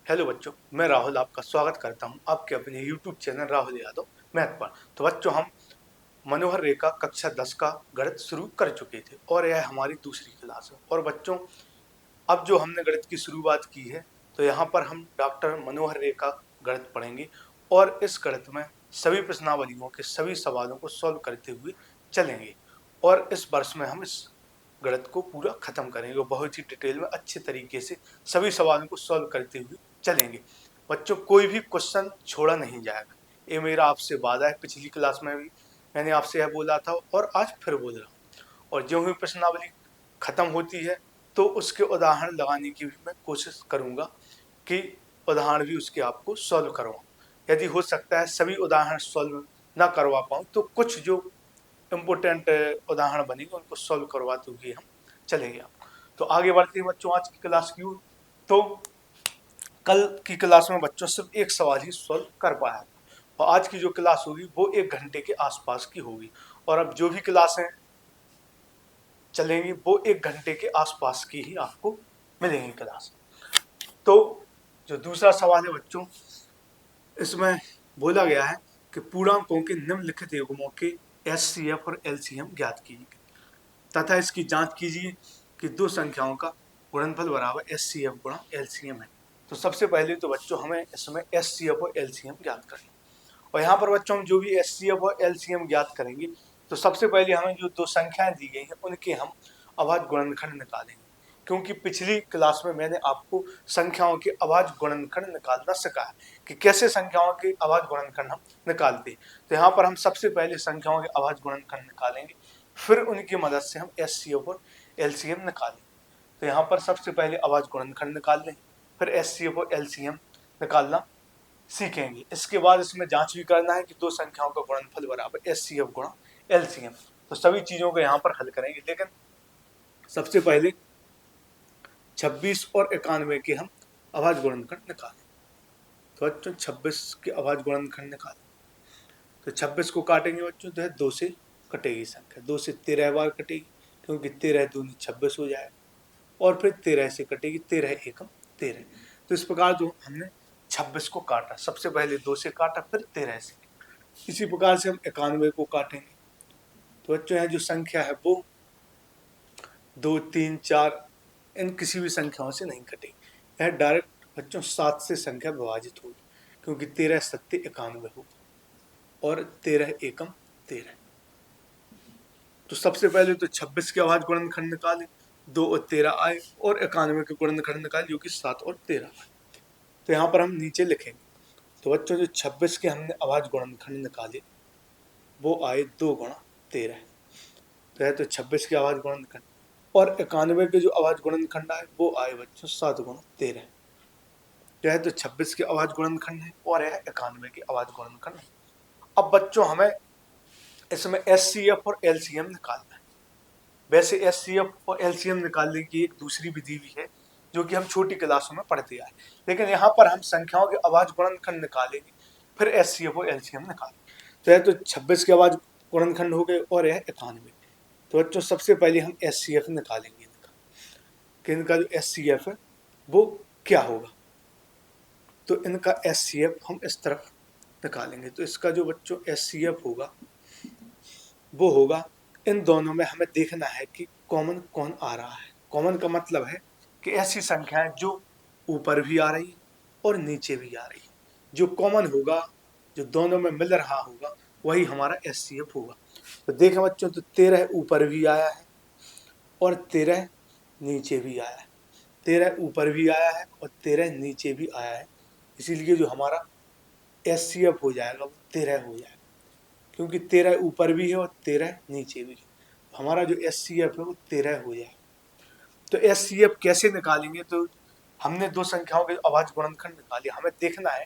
Hello बच्चों, मैं राहुल आपका स्वागत करता हूं आपके अपने YouTube channel Rahul Yadav math पर। तो बच्चों, हम मनोहर रेखा कक्षा 10 का गणित शुरू कर चुके थे और यह हमारी दूसरी क्लास है। और बच्चों, अब जो हमने गणित की शुरुआत की है, तो यहाँ पर हम डॉक्टर मनोहर रेखा गणित पढ़ेंगे और इस गणित में सभी प्रश्नावलियों के सभी सवालों को सॉल्व करते हुए चलेंगे। और इस वर्ष में हम इस गणित को पूरा खत्म करेंगे, बहुत ही डिटेल में अच्छे तरीके से सभी सवालों को सॉल्व करते हुए चलेंगे। बच्चों, कोई भी क्वेश्चन छोड़ा नहीं जाएगा, ये मेरा आपसे वादा है। पिछली क्लास में भी मैंने आपसे यह बोला था और आज फिर बोल रहा हूँ। और जो भी प्रश्नावली खत्म होती है तो उसके उदाहरण लगाने की भी मैं कोशिश करूंगा कि उदाहरण भी उसके आपको सॉल्व करवाऊं। यदि हो सकता है सभी उदाहरण सॉल्व ना करवा पाऊं तो कुछ जो इम्पोर्टेंट उदाहरण बनेंगे उनको सॉल्व करवाते हुए हम चलेंगे। तो आगे बढ़ते हैं बच्चों आज की क्लास की ओर। तो कल की क्लास में बच्चों सिर्फ एक सवाल ही सॉल्व कर पाया था और आज की जो क्लास होगी वो 1 घंटे के आसपास की होगी। और अब जो भी क्लासें चलेंगी वो 1 घंटे के आसपास की ही आपको मिलेंगी क्लास। तो जो दूसरा सवाल है बच्चों, इसमें बोला गया है कि पूर्णांकों के निम्नलिखित युग्मों के एचसीएफ और एलसीएम ज्ञात कीजिए तथा इसकी जांच कीजिए कि दो संख्याओं का गुणनफल बराबर एचसीएफ गुणा एलसीएम है। तो सबसे पहले तो बच्चों हमें इसमें एचसीएफ और एलसीएम ज्ञात करना। और यहाँ पर बच्चों हम जो भी एचसीएफ और एलसीएम ज्ञात करेंगे तो सबसे पहले हमें जो दो संख्याएं दी गई हैं उनके हम अभाज्य गुणनखंड निकालेंगे। क्योंकि पिछली क्लास में मैंने आपको संख्याओं के अभाज्य गुणनखंड निकालना सिखाया कि कैसे संख्याओं के अभाज्य गुणनखंड हम निकालते हैं। तो यहाँ पर हम सबसे पहले संख्याओं के अभाज्य गुणनखंड निकालेंगे, फिर उनकी मदद से हम एचसीएफ और एलसीएम निकालेंगे। तो यहाँ पर सबसे पहले अभाज्य गुणनखंड निकाल लेंगे, फिर एचसीएफ और एलसीएम निकालना सीखेंगे। इसके बाद इसमें जांच भी करना है कि दो संख्याओं का गुणनफल बराबर एचसीएफ गुणा एलसीएम। तो सभी चीजों को यहाँ पर हल करेंगे, लेकिन सबसे पहले 26 और 91 के हम अभाज्य गुणनखंड निकालें। तो बच्चों 26 के अभाज्य गुणनखंड निकालें तो 26 को काटेंगे बच्चों तो 2 से कटेगी संख्या, 2 से 13 बार कटेगी क्योंकि 13 दूनी 26 हो जाएगा। और फिर 13 से कटेगी, 13 एकम 13। तो इस प्रकार जो हमने 26 को काटा, सबसे पहले 2 से काटा फिर 13 से। इसी प्रकार से हम 91 को काटेंगे। तो बच्चों यहाँ जो संख्या है वो 2, 3, 4 इन किसी भी संख्याओं से नहीं कटेगी। यह डायरेक्ट बच्चों 7 से संख्या विभाजित होगी क्योंकि 13 सत्ते 91 होगा और 13 एकम 13। तो सबसे पहले तो 26 के अभाज्य गुणनखंड निकाले, 2 और 13 आए, और 91 के गुणनखंड निकाले जो कि 7 और 13 आए। तो यहाँ पर हम नीचे लिखेंगे। तो बच्चों जो 26 के हमने अभाज्य गुणनखंड निकाले वो आए 2 गुणा 13। तो है तो 26 के अभाज्य गुणनखंड, और 91 के जो अभाज्य गुणनखंड आए वो आए बच्चों 7 गुणा 13। जो है तो 26 के अभाज्य गुणनखंड है और यह 91 के अभाज्य गुणनखंड है। अब बच्चों हमें इसमें एचसीएफ और एलसीएम निकालना है। वैसे एचसीएफ और एलसीएम निकालने की एक दूसरी विधि भी है जो कि हम छोटी क्लासों में पढ़ते आए, लेकिन यहाँ पर हम संख्याओं के अभाज्य गुणनखंड निकालेंगे फिर एचसीएफ और एलसीएम निकालेंगे। तो यह तो 26 के अभाज्य गुणनखंड हो गए और यह 91। तो बच्चों सबसे पहले हम एचसीएफ निकालेंगे इनका, कि इनका जो एचसीएफ है वो क्या होगा। तो इनका एचसीएफ हम इस तरफ निकालेंगे। तो इसका जो बच्चों एचसीएफ होगा वो होगा, इन दोनों में हमें देखना है कि कॉमन कौन आ रहा है। कॉमन का मतलब है कि ऐसी संख्याएं जो ऊपर भी आ रही है और नीचे भी आ रही है। जो कॉमन होगा, जो दोनों में मिल रहा होगा, वही हमारा एचसीएफ होगा। तो देखें बच्चों, तो 13 ऊपर भी आया है और 13 नीचे भी आया है। 13 ऊपर भी आया है और 13 नीचे भी आया है, इसीलिए जो हमारा एचसीएफ हो जाएगा वो 13 हो जाएगा, क्योंकि 13 ऊपर भी है और 13 नीचे भी है। तो हमारा जो एचसीएफ है वो 13 हो जाएगा। तो एचसीएफ कैसे निकालेंगे, तो हमने दो संख्याओं के अभाज्य गुणनखंड निकाले, हमें देखना है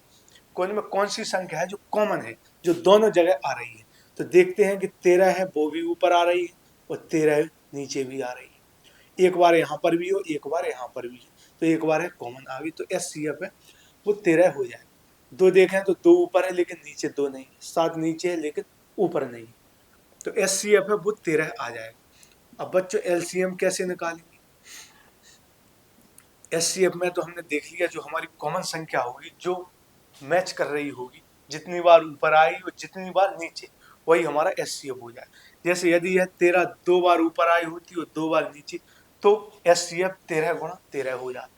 कौन में कौन सी संख्या है जो कॉमन है, जो दोनों जगह आ रही है। तो देखते हैं कि 13 है वो भी ऊपर आ रही है और 13 नीचे भी आ रही है। एक बार यहाँ पर भी हो, एक बार यहाँ पर भी है, तो एक बार है कॉमन आ गई, तो एचसीएफ है वो 13 हो जाएगा। दो देखें तो 2 ऊपर है लेकिन नीचे 2 नहीं है, 7 नीचे है लेकिन ऊपर नहीं, तो एचसीएफ है वो 13 आ जाएगा। अब बच्चों एलसीएम कैसे निकालेंगे। एचसीएफ में तो हमने देख लिया जो हमारी कॉमन संख्या होगी जो मैच कर रही होगी, जितनी बार ऊपर आई और जितनी बार नीचे, वही हमारा एचसीएफ हो जाए। जैसे यदि यह 13 2 बार ऊपर आई होती और 2 बार नीचे, तो एचसीएफ 13 गुणा 13 हो जाता।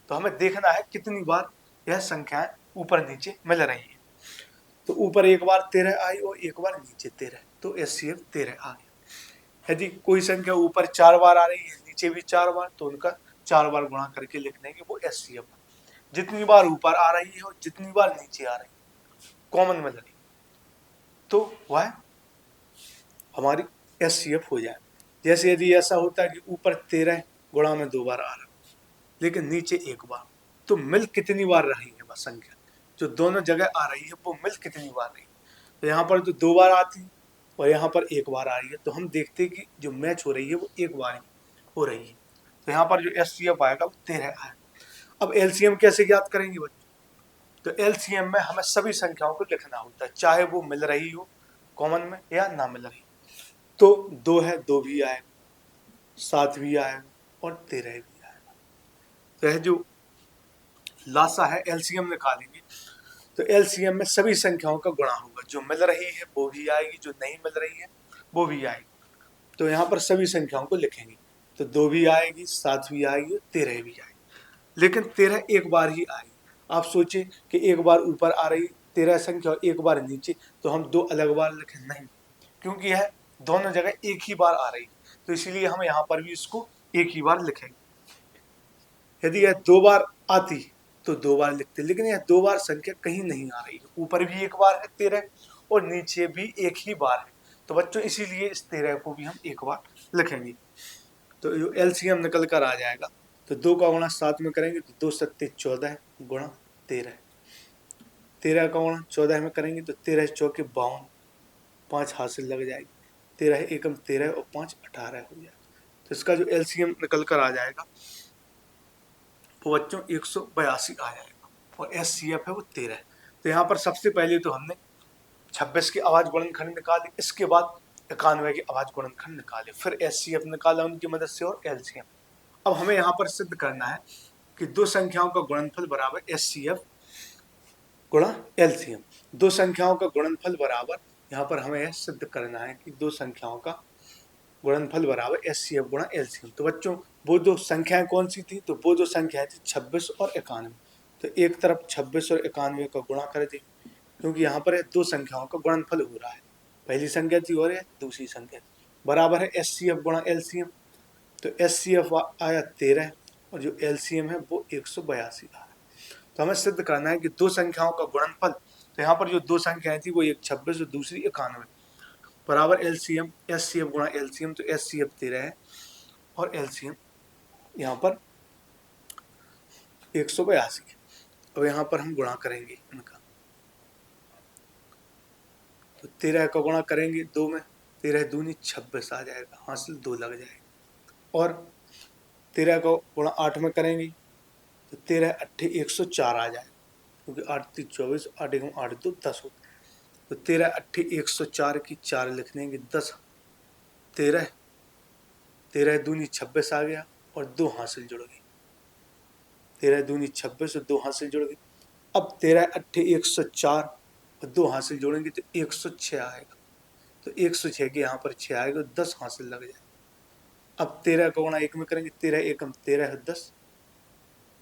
तो हमें देखना है कितनी बार यह संख्याएं ऊपर नीचे मिल रही है। तो ऊपर एक बार 13 आई और एक बार नीचे 13, तो एचसीएफ 13 आ गया। यदि कोई संख्या ऊपर 4 बार आ रही है, नीचे भी 4 बार, तो उनका 4 बार गुणा करके लिख देंगे, वो एचसीएफ। जितनी बार ऊपर आ रही है और जितनी बार नीचे आ रही है, कॉमन मिल रही, तो वह हमारी एचसीएफ हो जाए। जैसे यदि ऐसा होता है कि ऊपर 13 गुणा में 2 बार आ रहा है लेकिन नीचे 1 बार, तो मिल कितनी बार रही है वह संख्या जो दोनों जगह आ रही है, वो मिल कितनी बार रही है। तो यहाँ पर तो 2 बार आती और यहाँ पर 1 बार आ रही है, तो हम देखते हैं कि जो मैच हो रही है वो 1 बार ही हो रही है। तो यहाँ पर जो एचसीएफ आएगा वो 13 आएगा। अब एलसीएम कैसे ज्ञात करेंगे बच्चों? तो एलसीएम में हमें सभी संख्याओं को लिखना होता है, चाहे वो मिल रही हो कॉमन में या ना मिल रही। तो 2 है, 2 भी आएगा, 7 भी आएगा और 13 भी आएगा। तो यह जो लासा है एलसीएम निकालेंगे, तो एलसीएम में सभी संख्याओं का गुणा होगा, जो मिल रही है वो भी आएगी, जो नहीं मिल रही है वो भी आएगी। तो यहाँ पर सभी संख्याओं को लिखेंगे, तो 2 भी आएगी, 7 भी आएगी, 13 भी आएगी। लेकिन 13 एक बार ही आएगी। आप सोचे कि एक बार ऊपर आ रही 13 संख्या, एक बार नीचे, तो हम 2 अलग बार लिखें? नहीं, क्योंकि यह दोनों जगह एक ही बार आ रही, तो इसीलिए हम यहाँ पर भी इसको एक ही बार लिखेंगे। यदि यह 2 बार आती तो 2 बार लिखते, लेकिन यह 2 बार संख्या कहीं नहीं आ रही है, ऊपर भी एक बार है 13 और नीचे भी एक ही बार है। तो बच्चों इसीलिए इस 13 को भी हम एक बार लिखेंगे। तो जो एलसीएम निकल कर आ जाएगा, तो 2 का गुणा 7 में करेंगे तो 2 सत्ते 14 गुणा 13, 13 का गुणा 14 में करेंगे तो 13 चौके 52, 5 हासिल लग जाएगी, 13 एकम 13 और 5 18 हो जाएगा। तो इसका जो एलसीएम निकल कर आ जाएगा वो बच्चों 182 आ जाएगा और एचसीएफ है वो 13 है। तो यहाँ पर सबसे पहले तो हमने 26 की आवाज गुणनखंड निकाली, इसके बाद 91 की आवाज गुणनखंड निकाले, फिर एचसीएफ निकाला उनकी मदद से और एलसीएम। अब हमें यहाँ पर सिद्ध करना है कि दो संख्याओं का गुणनफल बराबर एचसीएफ गुणा एलसीएम। दो संख्याओं का गुणनफल बराबर, यहाँ पर हमें यह सिद्ध करना है कि दो संख्याओं का गुणनफल बराबर एचसीएफ गुणा एलसीएम। तो बच्चों वो दो संख्याएं कौन सी थी? तो वो दो संख्याएं थी 26 और 91। तो एक तरफ 26 और 91 का गुणा कर दे, क्योंकि यहाँ पर दो संख्याओं का गुणनफल हो रहा है, पहली संख्या थी और दूसरी संख्या थी, बराबर है एचसीएफ गुणा एलसीएम। तो एचसीएफ आया 13 और जो एलसीएम है वो 182 आया। तो हमें सिद्ध करना है कि दो संख्याओं का गुणनफल, तो यहाँ पर जो दो संख्याएं थी वो एक 26 और दूसरी 91, बराबर एलसीएम एचसीएफ गुणा एलसीएम। तो एचसीएफ 13 है और एलसीएम यहाँ पर 182 है। अब यहाँ पर हम गुणा करेंगे इनका, तो 13 का गुणा करेंगे 2 में, 13 दूनी 26 आ जाएगा, हासिल 2 लग जाएगा। और 13 को गुणा 8 में करेंगे तो 13 अट्ठे 104 आ जाएगा, क्योंकि 8 3 24, 8 1 8 2 10 होता है। तो 13 अट्ठे 104 की 4 लिख देंगे, 10 13, 13 दूनी 26 आ गया और 2 हासिल जुड़ गई, 13 दूनी 26 और 2 हासिल जुड़ गई। अब 13 अट्ठे 104 और 2 हासिल जोड़ेंगे तो 106 आएगा, तो 106 के यहाँ पर 6 आएगा, 10 हासिल लग जाएगा। अब 13 का गुणा 1 में करेंगे, 13 एकम 13 है 10,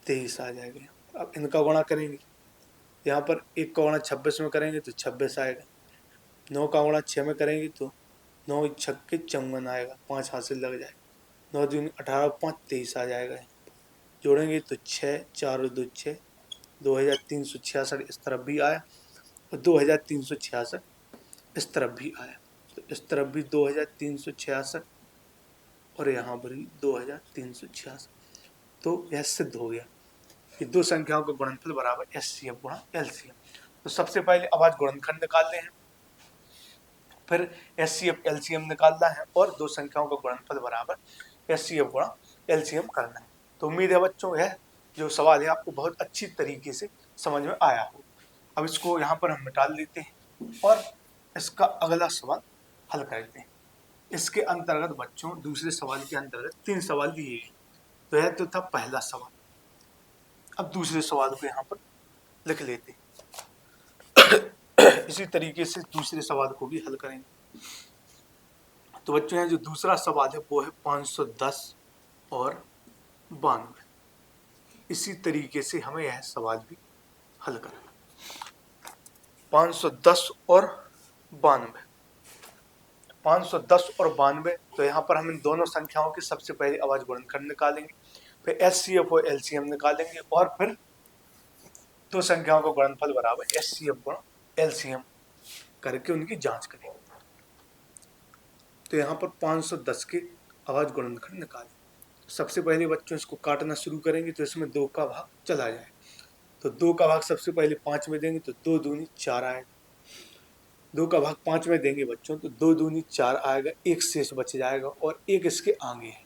23 आ जाएगा। अब इनका गुणा करेंगे, यहाँ पर 1 का गुणा 26 में करेंगे तो 26 आएगा, 9 का गुणा 6 में करेंगे तो 9 छक्के 54 आएगा, 5 हासिल लग जाएगा, 9 दूनी 18 5 23 आ जाएगा। जोड़ेंगे तो 6 4 और 2 6, 2366 इस तरफ भी आया और 2366 इस तरफ भी आया, तो इस तरफ भी 2366 और यहाँ पर भी 2366। तो यह सिद्ध हो गया कि दो संख्याओं का गुणनफल बराबर एचसीएफ गुणा एलसीएम। तो सबसे पहले आवाज गुणनखंड निकालने हैं, फिर एचसीएफ एलसीएम निकालना है और दो संख्याओं का गुणनफल बराबर एचसीएफ गुणा एलसीएम करना है। तो उम्मीद है बच्चों यह जो सवाल है आपको बहुत अच्छी तरीके से समझ में आया हो। अब इसको यहाँ पर हम मिटा लेते हैं और इसका अगला सवाल हल करते हैं। इसके अंतर्गत बच्चों दूसरे सवाल के अंतर्गत 3 सवाल दिए गए। तो यह तो था पहला सवाल। अब दूसरे सवाल को यहाँ पर लिख लेते हैं। इसी तरीके से दूसरे सवाल को भी हल करेंगे। तो बच्चों यहाँ जो दूसरा सवाल है वो है 510 और 92। इसी तरीके से हमें यह सवाल भी हल करना। 510 और 92, 510 और 92। तो यहाँ पर हम इन दोनों संख्याओं की सबसे पहले अभाज्य गुणनखंड निकालेंगे, फिर एचसीएफ और एलसीएम निकालेंगे, और फिर दो संख्याओं का गुणनफल बराबर एचसीएफ गुणा एलसीएम करके उनकी जांच करेंगे। तो यहाँ पर 510 के अभाज्य गुणनखंड निकालें। सबसे पहले बच्चों इसको काटना शुरू करेंगे तो इसमें 2 का भाग चला जाए। तो 2 का भाग सबसे पहले 5 में देंगे तो 2 दूनी 4 आएगा। 2 का भाग 5 में देंगे बच्चों तो 2 दूनी 4 आएगा, एक शेष बच जाएगा और एक इसके आगे है,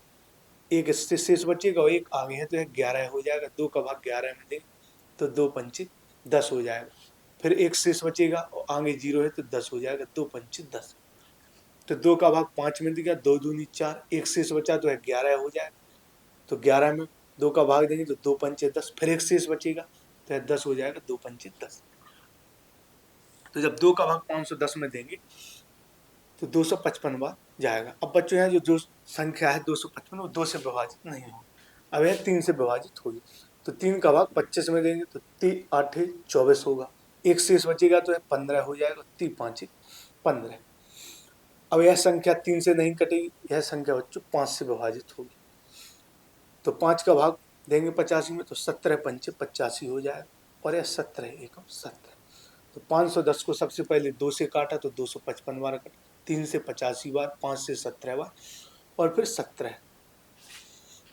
एक इससे शेष बचेगा और एक आगे है तो यह 11 हो जाएगा। 2 का भाग 11 में देंगे तो 2 पंचे 10 हो जाएगा, फिर एक शेष बचेगा और आगे 0 है तो 10 हो जाएगा, 2 पंचे 10। तो 2 का भाग 5 में दिया, 2 दूनी 4, एक शेष बचा तो यह 11 हो जाएगा। तो 11 में 2 का भाग देंगे तो 2 पंचे 10, फिर एक शेष बचेगा तो यह 10 हो जाएगा, 2 पंचे 10। तो जब 2 का भाग 510 में देंगे तो 255 बार जाएगा। अब बच्चों यहाँ जो संख्या है 255 वो 2 से विभाजित नहीं होगी, अब यह 3 से विभाजित होगी। तो 3 का भाग 25 में देंगे तो 3 8 24 होगा, एक शेष बचेगा तो यह 15 हो जाएगा, 3 5 15। अब यह संख्या 3 से नहीं कटेगी, यह संख्या बच्चों 5 से विभाजित होगी। तो 5 का भाग देंगे 85 में तो 17 पंचे 85 हो जाएगा, और यह 17 एकम 17। तो 510 को सबसे पहले 2 से काटा तो 255 बार कटा, 3 से 85 बार, 5 से 17 बार, और फिर 17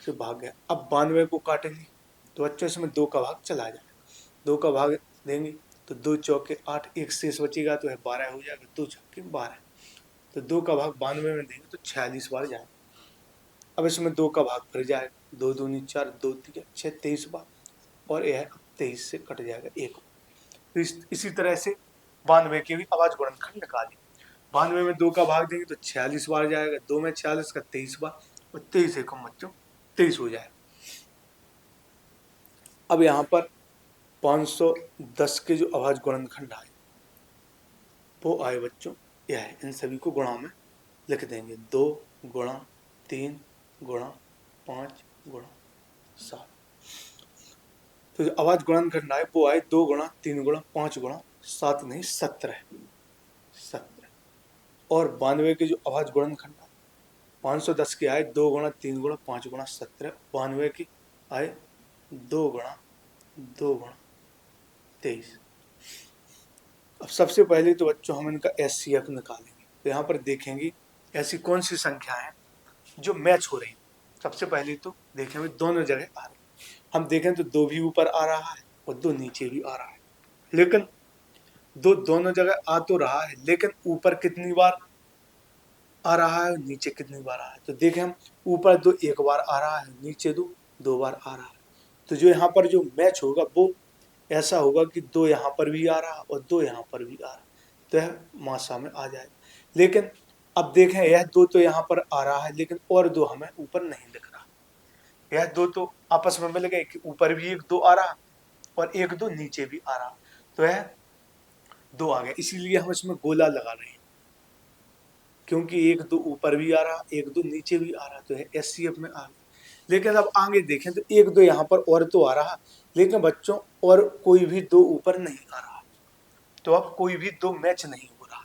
से भाग गया। अब 92 को काटेंगे तो बच्चों इसमें 2 का भाग चला जाएगा। 2 का भाग देंगे तो 2 चौके 8, एक शेष बचेगा तो है 12 हो जाएगा, 2 छक्के 12। तो 2 का भाग 92 में देंगे तो 46 बार जाएगा। अब इसमें 2 का भाग फिर जाएगा, 2 दूनी 4, 2 3 6 23 बार, और यह 23 से कट जाएगा 1। तो इसी तरह से 92 के भी अभाज्य गुणनखंड निकालें। 92 में 2 का भाग देंगे तो 46 बार जाएगा, 2 में 46 का 23 बार, और 23 एकम बच्चों 23 हो जाएगा। अब यहाँ पर 510 के जो अभाज्य गुणनखंड आए वो आए बच्चों यह है, इन सभी को गुणा में लिख देंगे, 2 गुणा 3 गुणा 5 गुणा 7। तो जो अभाज्य गुणनखंड आए वो आए 2 गुणा 3 गुणा 5 गुणा 7 नहीं 17। और 92 के जो अभाज्य गुणनखंड आए 510 के आए 2 गुणा 3 गुणा 5 गुणा 17, 92 के आए 2 गुणा 23। अब सबसे पहले तो बच्चों हम इनका एचसीएफ निकालेंगे। तो यहाँ पर देखेंगे ऐसी कौन सी संख्या है जो मैच हो रही। सबसे पहले तो देखेंगे दोनों जगह आ रही, हम देखें तो 2 भी ऊपर आ रहा है और 2 नीचे भी आ रहा है, लेकिन दोनों जगह आ तो रहा है, लेकिन ऊपर कितनी बार आ रहा है और नीचे कितनी बार आ रहा है। तो देखें हम ऊपर 2 एक बार आ रहा है, नीचे 2 बार आ रहा है। तो जो यहाँ पर जो मैच होगा वो ऐसा होगा कि 2 यहाँ पर भी आ रहा और 2 यहाँ पर भी आ रहा, तो यह मासा में आ जाएगा। लेकिन अब देखें यह 2 तो यहाँ पर आ रहा है, लेकिन और 2 हमें ऊपर नहीं दिख रहा। यह 2 तो आपस में मिल गए कि ऊपर भी 1 2 आ रहा और 1 2 नीचे भी आ रहा, तो यह 2 आ गया। इसीलिए हम इसमें गोला लगा रहे हैं, क्योंकि 1 2 ऊपर भी आ रहा 1 2 नीचे भी आ रहा, तो यह एचसीएफ में आ गया। लेकिन अब आगे देखें तो 1 2 यहाँ पर और तो आ रहा, लेकिन बच्चों और कोई भी 2 ऊपर नहीं आ रहा, तो अब कोई भी 2 मैच नहीं हो रहा।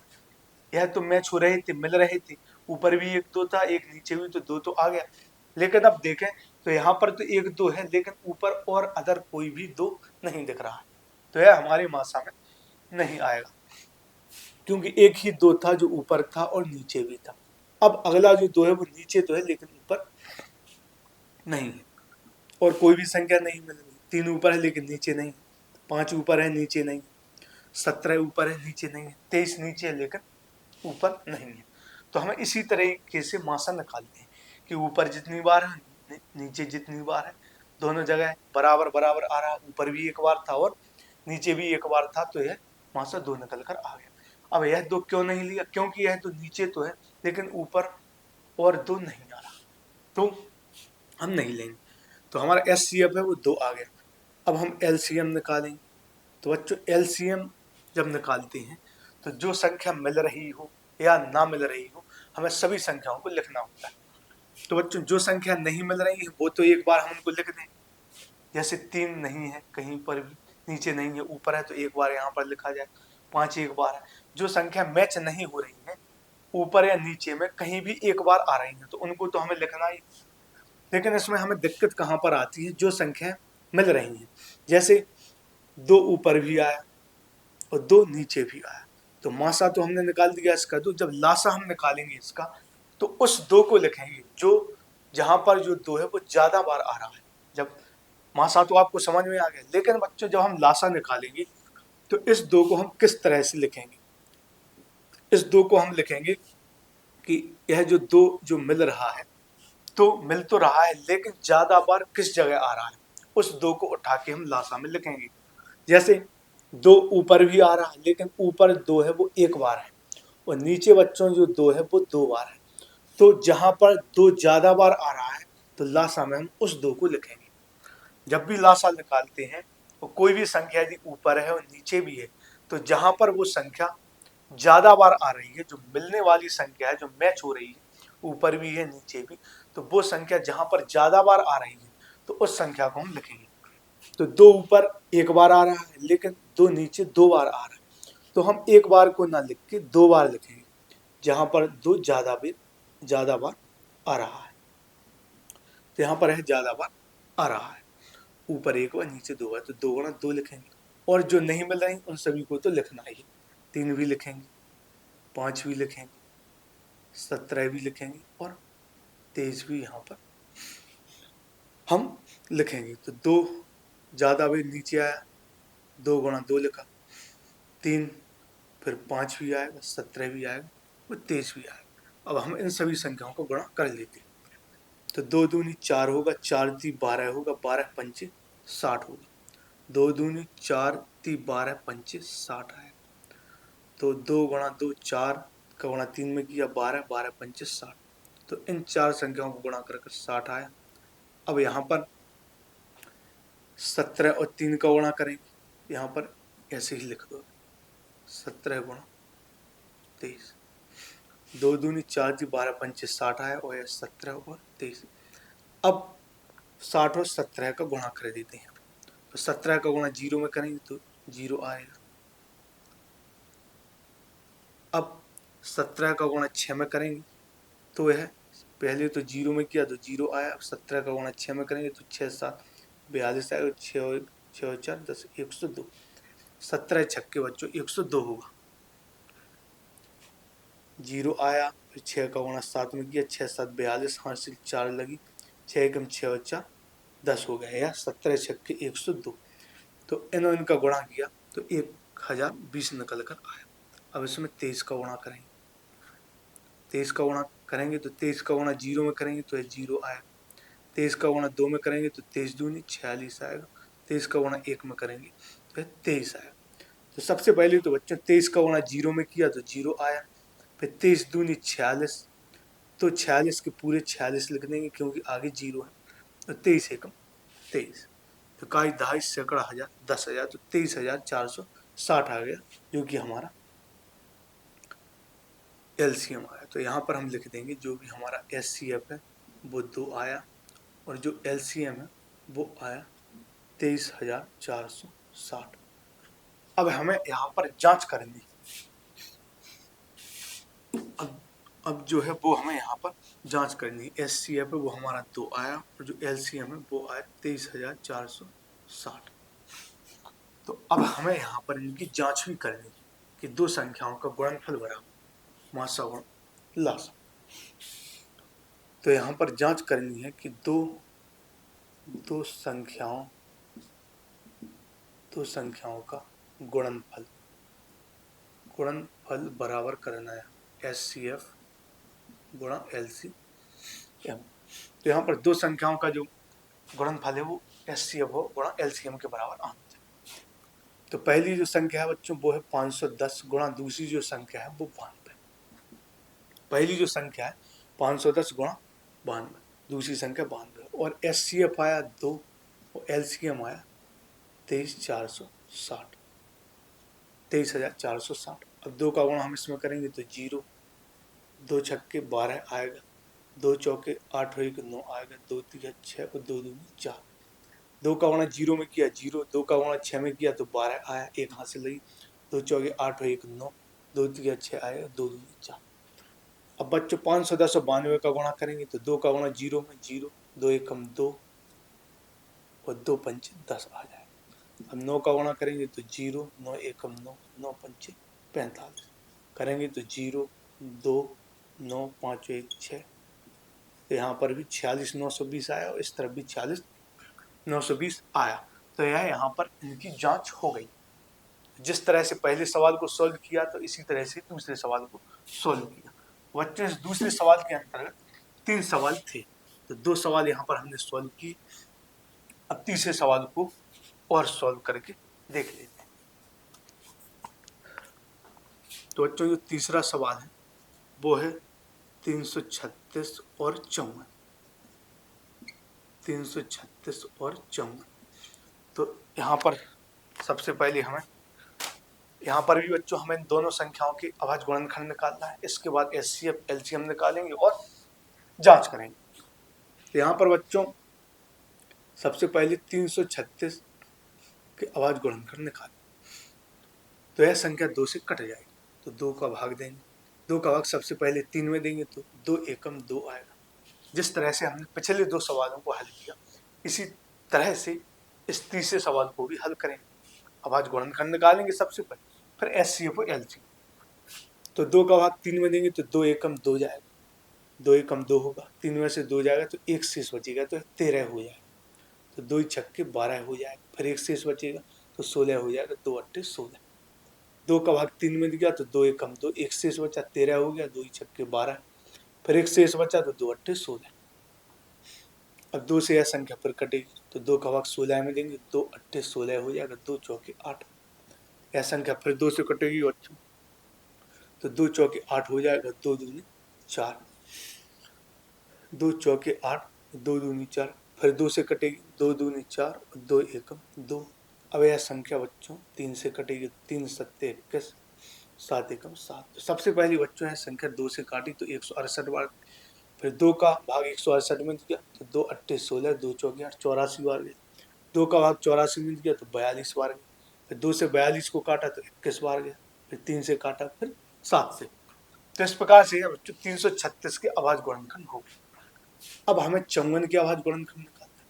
यह तो मैच हो रहे थे, मिल रहे थे, ऊपर भी 1 2 था, एक नीचे भी, तो 2 तो आ गया। लेकिन अब देखें तो यहाँ पर तो 1 2 है, लेकिन ऊपर और अदर कोई भी 2 नहीं दिख रहा है, तो यह हमारी मासा में नहीं आएगा, क्योंकि एक ही 2 था जो ऊपर था और नीचे भी था। अब अगला जो 2 है वो नीचे तो है लेकिन ऊपर नहीं है, और कोई भी संख्या नहीं मिल रही। 3 ऊपर है लेकिन नीचे नहीं, 5 ऊपर है नीचे नहीं, 17 ऊपर है नीचे नहीं है, 23 नीचे है लेकिन ऊपर नहीं है। तो हमें इसी तरीके से मासा निकालते हैं कि ऊपर जितनी बार है नीचे जितनी बार है, दोनों जगह बराबर बराबर आ रहा, ऊपर भी 1 बार था और नीचे भी 1 बार था, तो यह मासा 2 निकल कर आ गया। अब यह 2 क्यों नहीं लिया, क्योंकि यह तो नीचे तो है लेकिन ऊपर और 2 नहीं आ रहा, तो हम नहीं लेंगे। तो हमारा एचसीएफ है वो 2 आ गया। अब हम एलसीएम निकालेंगे। तो बच्चों एलसीएम जब निकालते हैं तो जो संख्या मिल रही हो या ना मिल रही हो, हमें सभी संख्याओं को लिखना होता है। तो बच्चों जो संख्या नहीं मिल रही है वो तो एक बार हम उनको लिख दें। जैसे 3 नहीं है कहीं पर भी, नीचे नहीं है ऊपर है, तो एक बार यहाँ पर लिखा जाए। 5 एक बार है। जो संख्या मैच नहीं हो रही है ऊपर या नीचे में कहीं भी एक बार आ रही है तो उनको तो हमें लिखना ही। लेकिन इसमें हमें दिक्कत कहाँ पर आती है, जो संख्या मिल रही है। जैसे 2 ऊपर भी आया और 2 नीचे भी आया, तो मासा तो हमने निकाल दिया इसका 2। जब लासा हम निकालेंगे इसका तो उस 2 को लिखेंगे जो जहां पर जो 2 है वो ज्यादा बार आ रहा है। जब मासा तो आपको समझ में आ गया, लेकिन बच्चों जब हम लासा निकालेंगे तो इस 2 को हम किस तरह से लिखेंगे। इस 2 को हम लिखेंगे कि यह जो 2 जो मिल रहा है तो मिल तो रहा है, लेकिन ज्यादा बार किस जगह आ रहा है, उस 2 को उठा के हम लासा में लिखेंगे। जैसे 2 ऊपर भी आ रहा है, लेकिन ऊपर 2 है वो एक बार है, और नीचे बच्चों जो 2 है वो 2 बार है। तो जहां पर 2 ज्यादा बार आ रहा है तो लासा में हम उस 2 को लिखेंगे। जब भी लासा निकालते हैं तो कोई भी संख्या यदि ऊपर है और नीचे भी है, तो जहां पर वो संख्या ज्यादा बार आ रही है, जो मिलने वाली संख्या है, जो मैच हो रही है, ऊपर भी है नीचे भी, तो वो संख्या जहां पर ज्यादा बार आ रही है तो उस संख्या को हम लिखेंगे। तो 2 ऊपर एक बार आ रहा है, लेकिन 2 नीचे 2 बार आ रहा है, तो हम एक बार को ना लिख के 2 बार लिखेंगे, जहां पर 2 ज्यादा बार आ रहा है। तो यहाँ पर है ज्यादा बार आ रहा है, ऊपर एक बार नीचे 2 बार, तो 2 गुणा 2 लिखेंगे। और जो नहीं मिल रही उन सभी को तो लिखना ही। 3 भी लिखेंगे, 5 भी लिखेंगे, 17 भी लिखेंगे और 23 भी यहाँ पर हम लिखेंगे। तो 2 ज्यादा भी नीचे आया, 2 गुणा 2 लिखा, 3, फिर 5 भी आएगा, 17 भी आएगा और 23 भी आएगा। अब हम इन सभी संख्याओं को गुणा कर लेते हैं। तो 2 दूनी 4 होगा, 4 ती 12 होगा, 12 पंचे 60 होगा। 2 दूनी 4 ती 12 पंचे 60 आएगा। तो 2 गुणा 2 4 का गुणा 3 में किया 12, 12 पंचे 60। तो इन 4 संख्याओं को गुणा कर 60 आया। अब यहाँ पर 17 और 3 का गुणा करेंगे, यहाँ पर ऐसे ही लिख दो, 17 गुणा 23। 2 दूनी 4 ती 12 पंचे 60 आया, और 17 और 23। अब 60 और 17 का गुणा कर देते हैं। तो 17 का गुणा 0 में करेंगे तो 0 आएगा। अब 17 का गुणा 6 में करेंगे तो यह पहले तो 0 में किया तो 0 आया। अब 17 का गुणा 6 में करेंगे तो 6 7 42 आएगा, 6 और 4 10 102। 17 छक्के बच्चों 102 होगा। 0 आया, फिर 6 का गुणा 7 में किया, 6 7 42, हासिल 4 लगी, 6 एकम 6 और 4 10 हो गया, या 17 छक्के 102। तो इनका गुणा किया तो 1020 निकल कर आया। अब इसमें 23 का गुणा करेंगे। 23 का गुणा करेंगे तो 23 का गुणा 0 में करेंगे तो 0 आएगा। 23 का गुणा 2 में करेंगे तो 23 दूनी 46 आएगा। 23 का गुणा 1 में करेंगे तो 23 आएगा। तो सबसे पहले तो बच्चों 23 का गुणा 0 में किया तो 0 आया। फिर 23 दूनी 46, तो 46 के पूरे 46 लिख देंगे क्योंकि आगे 0 है। तो 23 एकम 23, तो काई दहाई सैकड़ा हजार 10,000, तो 23,460 आ गया, जो कि हमारा एलसीएम आया। तो यहाँ पर हम लिख देंगे जो भी हमारा एचसीएफ है वो 2 आया, और जो एलसीएम है वो आया 23,460। अब हमें यहाँ पर जांच करनी। अब जो है वो हमें यहाँ पर जांच करनी है। एचसीएफ है वो हमारा 2 आया, और जो एलसीएम है वो आया 23,460। तो अब हमें यहाँ पर इनकी जांच भी करनी है कि 2 संख्याओं का गुणनफल बराबर मासा गुण लासा। तो यहाँ पर जांच करनी है कि दो संख्याओं का गुणनफल बराबर करना है एचसीएफ गुणा एलसीएम। तो यहाँ पर 2 संख्याओं का जो गुणनफल है वो एचसीएफ हो गुणा एलसीएम के बराबर आना चाहिए। तो पहली जो संख्या है बच्चों वो है 510 गुणा दूसरी जो संख्या है वो 92। पहली जो संख्या है 510 गुणा 92, दूसरी संख्या 92, और एचसीएफ आया 2 और एलसीएम आया 23,460, 23,460। अब 2 का गुणा हम इसमें करेंगे तो 0, 2 छक्के 12 आएगा, 2 चौके 8 और 1 9 आएगा, 2 तिया 6 और 2 दूनी 4। 2 का गुणा 0 में किया 0, 2 का गुणा 6 में किया तो 12 आया, 1 हासिल लगी, 2 चौके 8 और 1 9, 2 तिया 6 आएगा, 2 दूनी 4। अब बच्चों 510 और 92 का गुणा करेंगे तो 2 का गुणा 0 में 0, 2 एकम 2 और 2 पंचे 10 आ जाएगा। अब 9 का गुणा करेंगे तो 0, 9 एकम 9, 9 पंचे 45 करेंगे तो 0, 2, 9, 5 1 6, तो यहाँ पर भी 46,920 आया और इस तरफ भी 46,920 आया। तो यह यहाँ पर इनकी जांच हो गई। जिस तरह से पहले सवाल को सॉल्व किया तो इसी तरह से दूसरे सवाल को सॉल्व किया। बच्चों, इस दूसरे सवाल के अंतर्गत 3 सवाल थे, तो 2 सवाल यहाँ पर हमने सॉल्व किए। अब तीसरे सवाल को और सॉल्व करके देख लेते हैं। तो बच्चों, जो तीसरा सवाल है वो है 336 और 54, 336 और 54। तो यहाँ पर सबसे पहले हमें यहाँ पर भी बच्चों हमें दोनों संख्याओं के अभाज्य गुणनखंड निकालना है। इसके बाद एचसीएफ एलसीएम निकालेंगे और जांच करेंगे। तो यहाँ पर बच्चों सबसे पहले 336 के अभाज्य गुणनखंड निकालें तो यह संख्या 2 से कट जाएगी, तो 2 का भाग देंगे। 2 का भाग सबसे पहले 3 में देंगे तो 2 एकम 2 आएगा। जिस तरह से हमने पिछले 2 सवालों को हल किया, इसी तरह से इस तीसरे सवाल को भी हल करेंगे। अभाज्य गुणनखंड निकालेंगे सबसे पहले, फिर एचसीएफ और एलसीएम। तो 2 का भाग 3 में देंगे तो 2 एकम 2 जाएगा, 2 एकम 2 होगा, 3 में से 2 जाएगा तो 1 शेष बचेगा, तो 13 हो जाएगा। तो 2 छक्के 12 हो जाएगा, फिर 1 शेष बचेगा तो 16 हो जाएगा, 2 अट्ठे 16। 2 का भाग 3 में दिया तो 2 एकम 2, 1 शेष बचा 13 हो गया, 2 छक्के 12, फिर 1 शेष बचा तो 2 अट्ठे 16। अब 2 से यह संख्या फिर कटेगी तो 2 का भाग 16 में देंगे, 2 अट्ठे 16 हो जाएगा, 2 चौके 8। यह संख्या फिर 2 से कटेगी बच्चों, तो 2 चौके 8 हो जाएगा, 2 दूनी 4, 2 चौके 8, 2 दूनी 4, फिर 2 से कटेगी, 2 दूनी 4, 2 एकम 2। अब यह संख्या बच्चों 3 से कटेगी, 3 सत्ते 21, 7 एकम 7। तो सबसे पहली बच्चों है संख्या 2 से काटी तो 168 बार, फिर 2 का भाग 168 में दिया तो 2 अट्ठे 16, 2 चौके 8, 84 बार गया। 2 का भाग 84 में दिया तो 42 बार गया, फिर 2 से 42 को काटा तो 21 बार गया, फिर 3 से काटा, फिर 7 से। तो इस प्रकार से बच्चों 336 के अभाज्य गुणनखंड हो गए। अब हमें 54 के अभाज्य गुणनखंड निकालना है,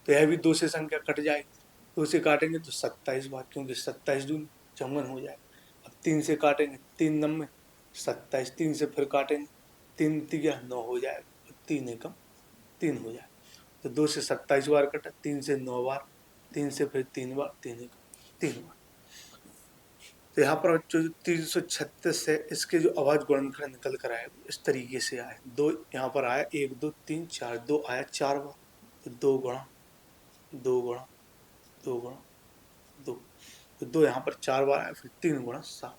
तो यह भी 2 से संख्या कट जाएगी। 2 से काटेंगे तो 27 बार, क्योंकि 27 दूनी 54 हो जाएगा। अब 3 से काटेंगे, 3 नम्मे 27, 3 से फिर काटेंगे, 3 तिया 9 हो जाएगा, 3 एकम 3 हो जाएगा। तो 2 से 27 बार कटा, 3 से 9 बार, 3 से फिर 3 बार, 3 एकम 3 बार। तो यहाँ पर जो 336 है, इसके जो अभाज्य गुणनखंड निकल कर आए इस तरीके से आए। 2 यहाँ पर आया, 1 2 3 4, 2 आया 4 बार, तो 2 गुणा 2 गुणा 2 गुणा 2, तो 2 यहाँ पर 4 बार आया, फिर 3 गुणा 7।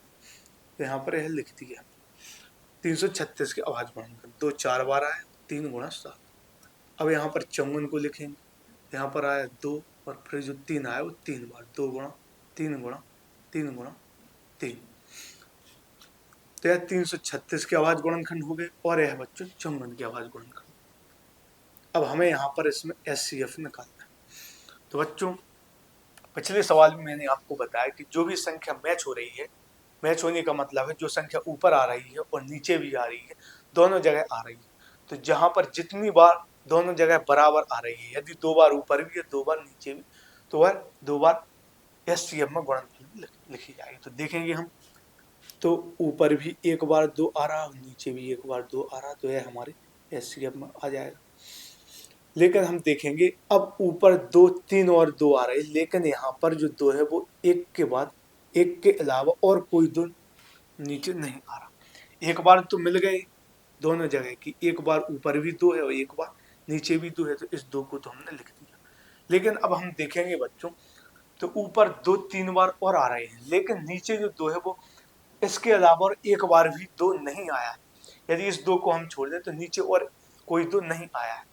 तो यहाँ पर यह लिख दिया 336 के अभाज्य गुणनखंड, 2 4 बार आया, 3 गुणा 7। अब यहाँ पर 54 को लिखेंगे, यहाँ पर आया 2 और फिर जो 3 आया वो 3 बार, 2 गुणा 3 गुणा 3 गुणा 3। तो यह 336 के अभाज्य गुणनखंड हो गए और यह बच्चों 54 के अभाज्य गुणनखंड। अब हमें यहाँ पर इसमें एचसीएफ निकालना है। तो बच्चों पिछले सवाल में मैंने आपको बताया कि जो भी संख्या मैच हो रही है, मैच होने का मतलब है जो संख्या ऊपर आ रही है और नीचे भी आ रही है, दोनों जगह आ रही है। तो जहां पर जितनी बार दोनों जगह बराबर आ रही है, यदि 2 बार ऊपर भी है 2 बार नीचे भी, तो वह 2 बार एचसीएफ में गुणनफल लिखी जाएगी। तो देखेंगे हम, तो ऊपर भी 1 बार 2 आ रहा, नीचे भी 1 बार 2 आ रहा, तो यह हमारे एचसीएफ में आ जाएगा। लेकिन हम देखेंगे अब ऊपर 2 3 और 2 आ रहे, लेकिन यहाँ पर जो 2 है वो एक के बाद एक के अलावा और कोई 2 नीचे नहीं आ रहा। एक बार तो मिल गए दोनों जगह की, एक बार ऊपर भी 2 है और एक बार नीचे भी 2 है, तो इस 2 को तो हमने लिख दिया। लेकिन अब हम देखेंगे बच्चों, तो ऊपर 2 3 बार और आ रहे हैं, लेकिन नीचे जो 2 है वो इसके अलावा और एक बार भी 2 नहीं आया है। यदि इस 2 को हम छोड़ दें तो नीचे और कोई 2 नहीं आया है,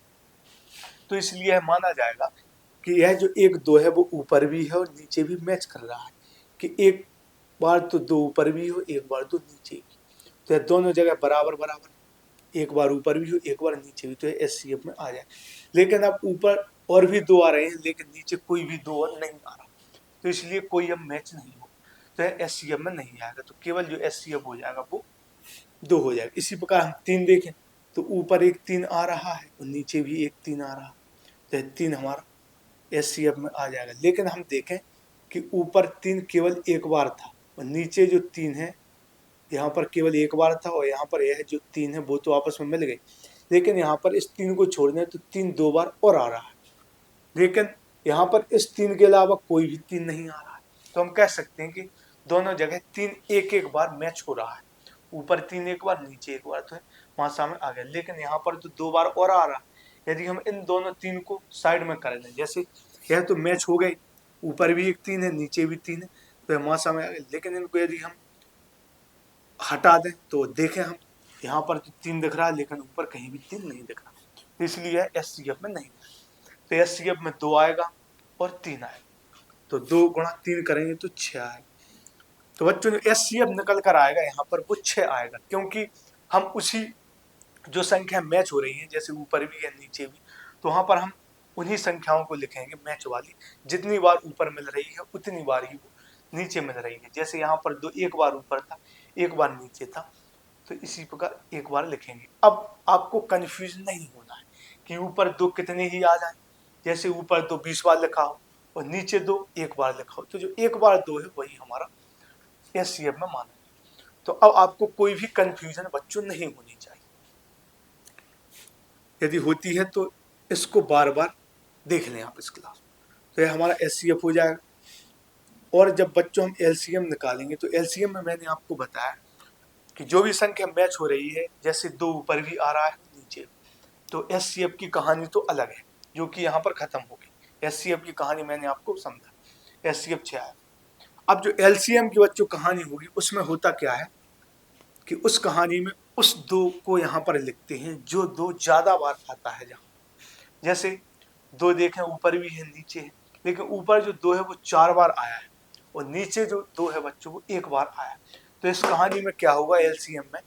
तो इसलिए माना जाएगा कि यह जो 1 2 है वो ऊपर भी है और नीचे भी मैच कर रहा है, कि एक बार तो 2 ऊपर भी हो, एक बार तो नीचे भी, तो यह दोनों जगह बराबर बराबर, एक बार ऊपर भी हो एक बार नीचे भी, तो ये एचसीएफ में आ जाए। लेकिन अब ऊपर और भी 2 आ रहे हैं लेकिन नीचे कोई भी 2 और नहीं आ रहा, तो इसलिए कोई अब मैच नहीं हो, तो यह एचसीएफ में नहीं आएगा, तो केवल जो एचसीएफ हो जाएगा वो 2 हो जाएगा। इसी प्रकार हम 3 देखें तो ऊपर एक 3 आ रहा है और नीचे भी एक 3 आ रहा है, तो यह 3 हमारा एचसीएफ में आ जाएगा। लेकिन हम देखें कि ऊपर 3 केवल एक बार था और नीचे जो 3 है यहाँ पर केवल एक बार था, और यहाँ पर यह जो 3 है वो तो आपस में मिल गई, लेकिन यहाँ पर इस 3 को छोड़ दें तो 3 2 बार और आ रहा है, लेकिन यहाँ पर इस 3 के अलावा कोई भी 3 नहीं आ रहा है, तो हम कह सकते हैं कि दोनों जगह 3 एक एक बार मैच हो रहा है, ऊपर 3 एक बार नीचे एक बार, तो वहां सामने आ गया। लेकिन यहाँ पर तो 2 बार और आ रहा है, यदि हम इन दोनों 3 को साइड में कर लें, जैसे यह तो मैच हो गई, ऊपर भी एक 3 है नीचे भी 3 है, तो वहां सामने आ गया। लेकिन इनको यदि हम हटा दें तो देखें हम यहाँ पर तो 3 दिख रहा है लेकिन ऊपर कहीं भी 3 नहीं दिख रहा, तो इसलिए एचसीएफ में नहीं है। तो एचसीएफ में 2 आएगा और 3 आएगा, तो 2 गुणा 3 करेंगे तो 6 आएगा। तो बच्चों जो एचसीएफ निकल कर आएगा यहाँ पर वो 6 आएगा, क्योंकि हम उसी जो संख्या मैच हो रही है, जैसे ऊपर भी है नीचे भी, तो वहां पर हम उन्हीं संख्याओं को लिखेंगे मैच वाली, जितनी बार ऊपर मिल रही है उतनी बार ही वो नीचे मिल रही है। जैसे यहाँ पर 2 एक बार ऊपर था एक बार नीचे था, तो इसी प्रकार एक बार लिखेंगे। अब आपको कंफ्यूज नहीं होना है कि ऊपर 2 कितने ही आ जाए, जैसे ऊपर 2 20 बार लिखा हो और नीचे 2 एक बार लिखा हो, तो जो एक बार 2 है वही हमारा एचसीएफ में माना है। तो अब आपको कोई भी कंफ्यूजन बच्चों नहीं होनी चाहिए, यदि होती है तो इसको बार बार देख लें आप इस क्लास में, तो यह हमारा एचसीएफ हो जाएगा। और जब बच्चों हम एलसीएम निकालेंगे तो एलसीएम में मैंने आपको बताया कि जो भी संख्या मैच हो रही है, जैसे 2 ऊपर भी आ रहा है नीचे, तो एचसीएफ की कहानी तो अलग है, जो कि यहाँ पर खत्म हो गई। एचसीएफ की कहानी मैंने आपको समझा, एचसीएफ 6 आया। अब जो एलसीएम की बच्चों कहानी होगी उसमें होता क्या है कि उस कहानी में उस 2 को यहाँ पर लिखते हैं जो 2 ज्यादा बार आता है। जहाँ जैसे 2 देखें ऊपर भी है नीचे है, लेकिन ऊपर जो 2 है वो 4 बार आया है और नीचे जो 2 है बच्चों वो एक बार आया। तो इस कहानी में क्या होगा एलसीएम में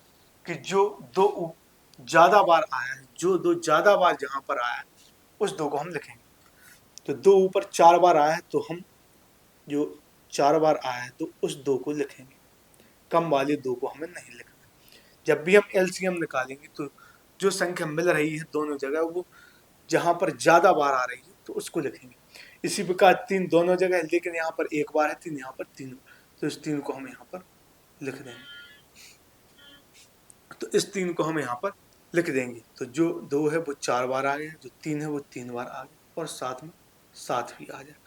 कि जो 2 ज्यादा बार आया है, जो 2 ज्यादा बार जहां पर आया है उस 2 को हम लिखेंगे। तो 2 ऊपर 4 बार आया है तो हम जो 4 बार आया है तो उस 2 को लिखेंगे, कम वाले 2 को हमें नहीं लिखना। जब भी हम एलसीएम निकालेंगे तो जो संख्या मिल रही है दोनों जगह वो जहां पर ज्यादा बार आ रही है तो उसको लिखेंगे। इसी प्रकार 3 दोनों जगह, लेकिन यहाँ पर एक बार है 3, यहाँ पर 3, तो इस 3 को हम यहाँ पर लिख देंगे। तो इस 3 को हम यहाँ पर लिख देंगे, तो जो 2 है वो 4 बार आ गया, जो 3 है वो 3 बार आ गया और साथ में 7 भी आ जाएगा।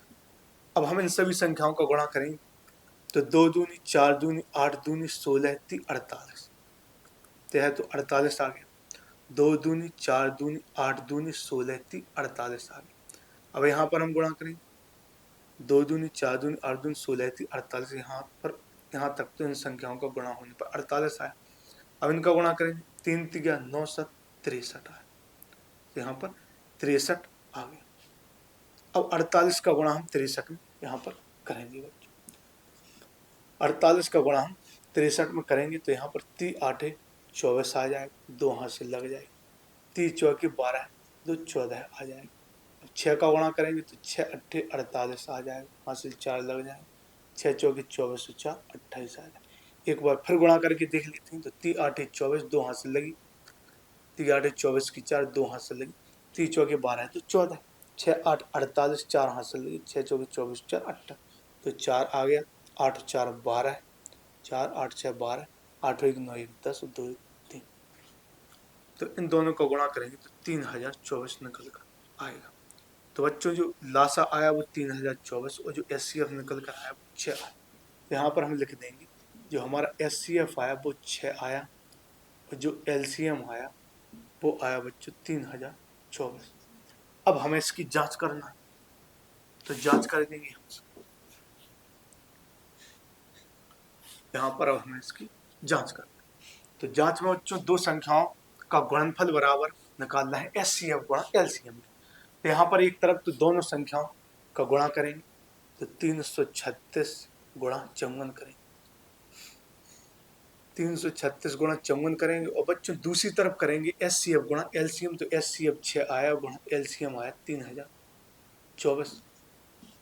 अब हम इन सभी संख्याओं का गुणा करेंगे तो 2 दूनी 4 दूनी 8 दूनी 16 3 48, तो है तो 48 आ गया। 2 दूनी 4 दूनी 8 दूनी 16 3 48 आ गया। अब यहाँ पर हम गुणा करेंगे 2 दूनी 4 दूनी 8 दूनी 16 3 48, यहाँ तक तो इन संख्याओं का गुणा होने पर 48 आया। अब इनका गुणा करेंगे 3 3 9 7 63 आया, तो यहाँ पर 63 आ गया। अब 48 का गुणा हम 63 में यहाँ पर करेंगे बच्चों। 48 का गुणा हम 63 में करेंगे तो यहाँ पर 3 8 24 आ जाएगा, 2 हाथ से लग जाएगी। 3 चौके 12, 2 14 आ जाएगा। अब 6 का गुणा करेंगे तो 6 8 48 आ जाएगा, हाथ से 4 लग जाएगा। 6 चौके 24 4 28 आ जाएगा। एक बार फिर गुणा करके देख लेते हैं तो 3 8 24, 2 हाथ से लगी। 3 8 24 की 4, 2 हाथ से लगी। 3 चौके 12 तो 14, 6 8 48, 4 हाथ से लगी। 6 चौके 24 4 8, तो 4 आ गया। 8 4 12, 4 8 6 12, 8 1 9 1 10, 2 1 3, तो इन दोनों को गुणा करेंगे तो 3024 निकल कर आएगा। तो बच्चों जो लासा आया वो 3024 और जो एचसीएफ निकल कर आया वो 6 आया। यहाँ पर हम लिख देंगे जो हमारा एचसीएफ आया वो 6 आया और जो एलसीएम आया वो आया बच्चों 3024। अब हमें इसकी जांच करना है तो जांच कर देंगे हम। यहाँ पर अब हमें इसकी जांच करना है, तो जांच में बच्चों 2 संख्याओं का गुणनफल बराबर निकालना है एचसीएफ गुणा एलसीएम। तो यहाँ पर एक तरफ तो दोनों संख्याओं का गुणा करेंगे तो 336 गुणा 54 करेंगे, 336 गुणा 54 करेंगे। और बच्चों दूसरी तरफ करेंगे एचसीएफ गुणा एलसीएम, तो एचसीएफ 6 आया गुणा एलसीएम आया 3024।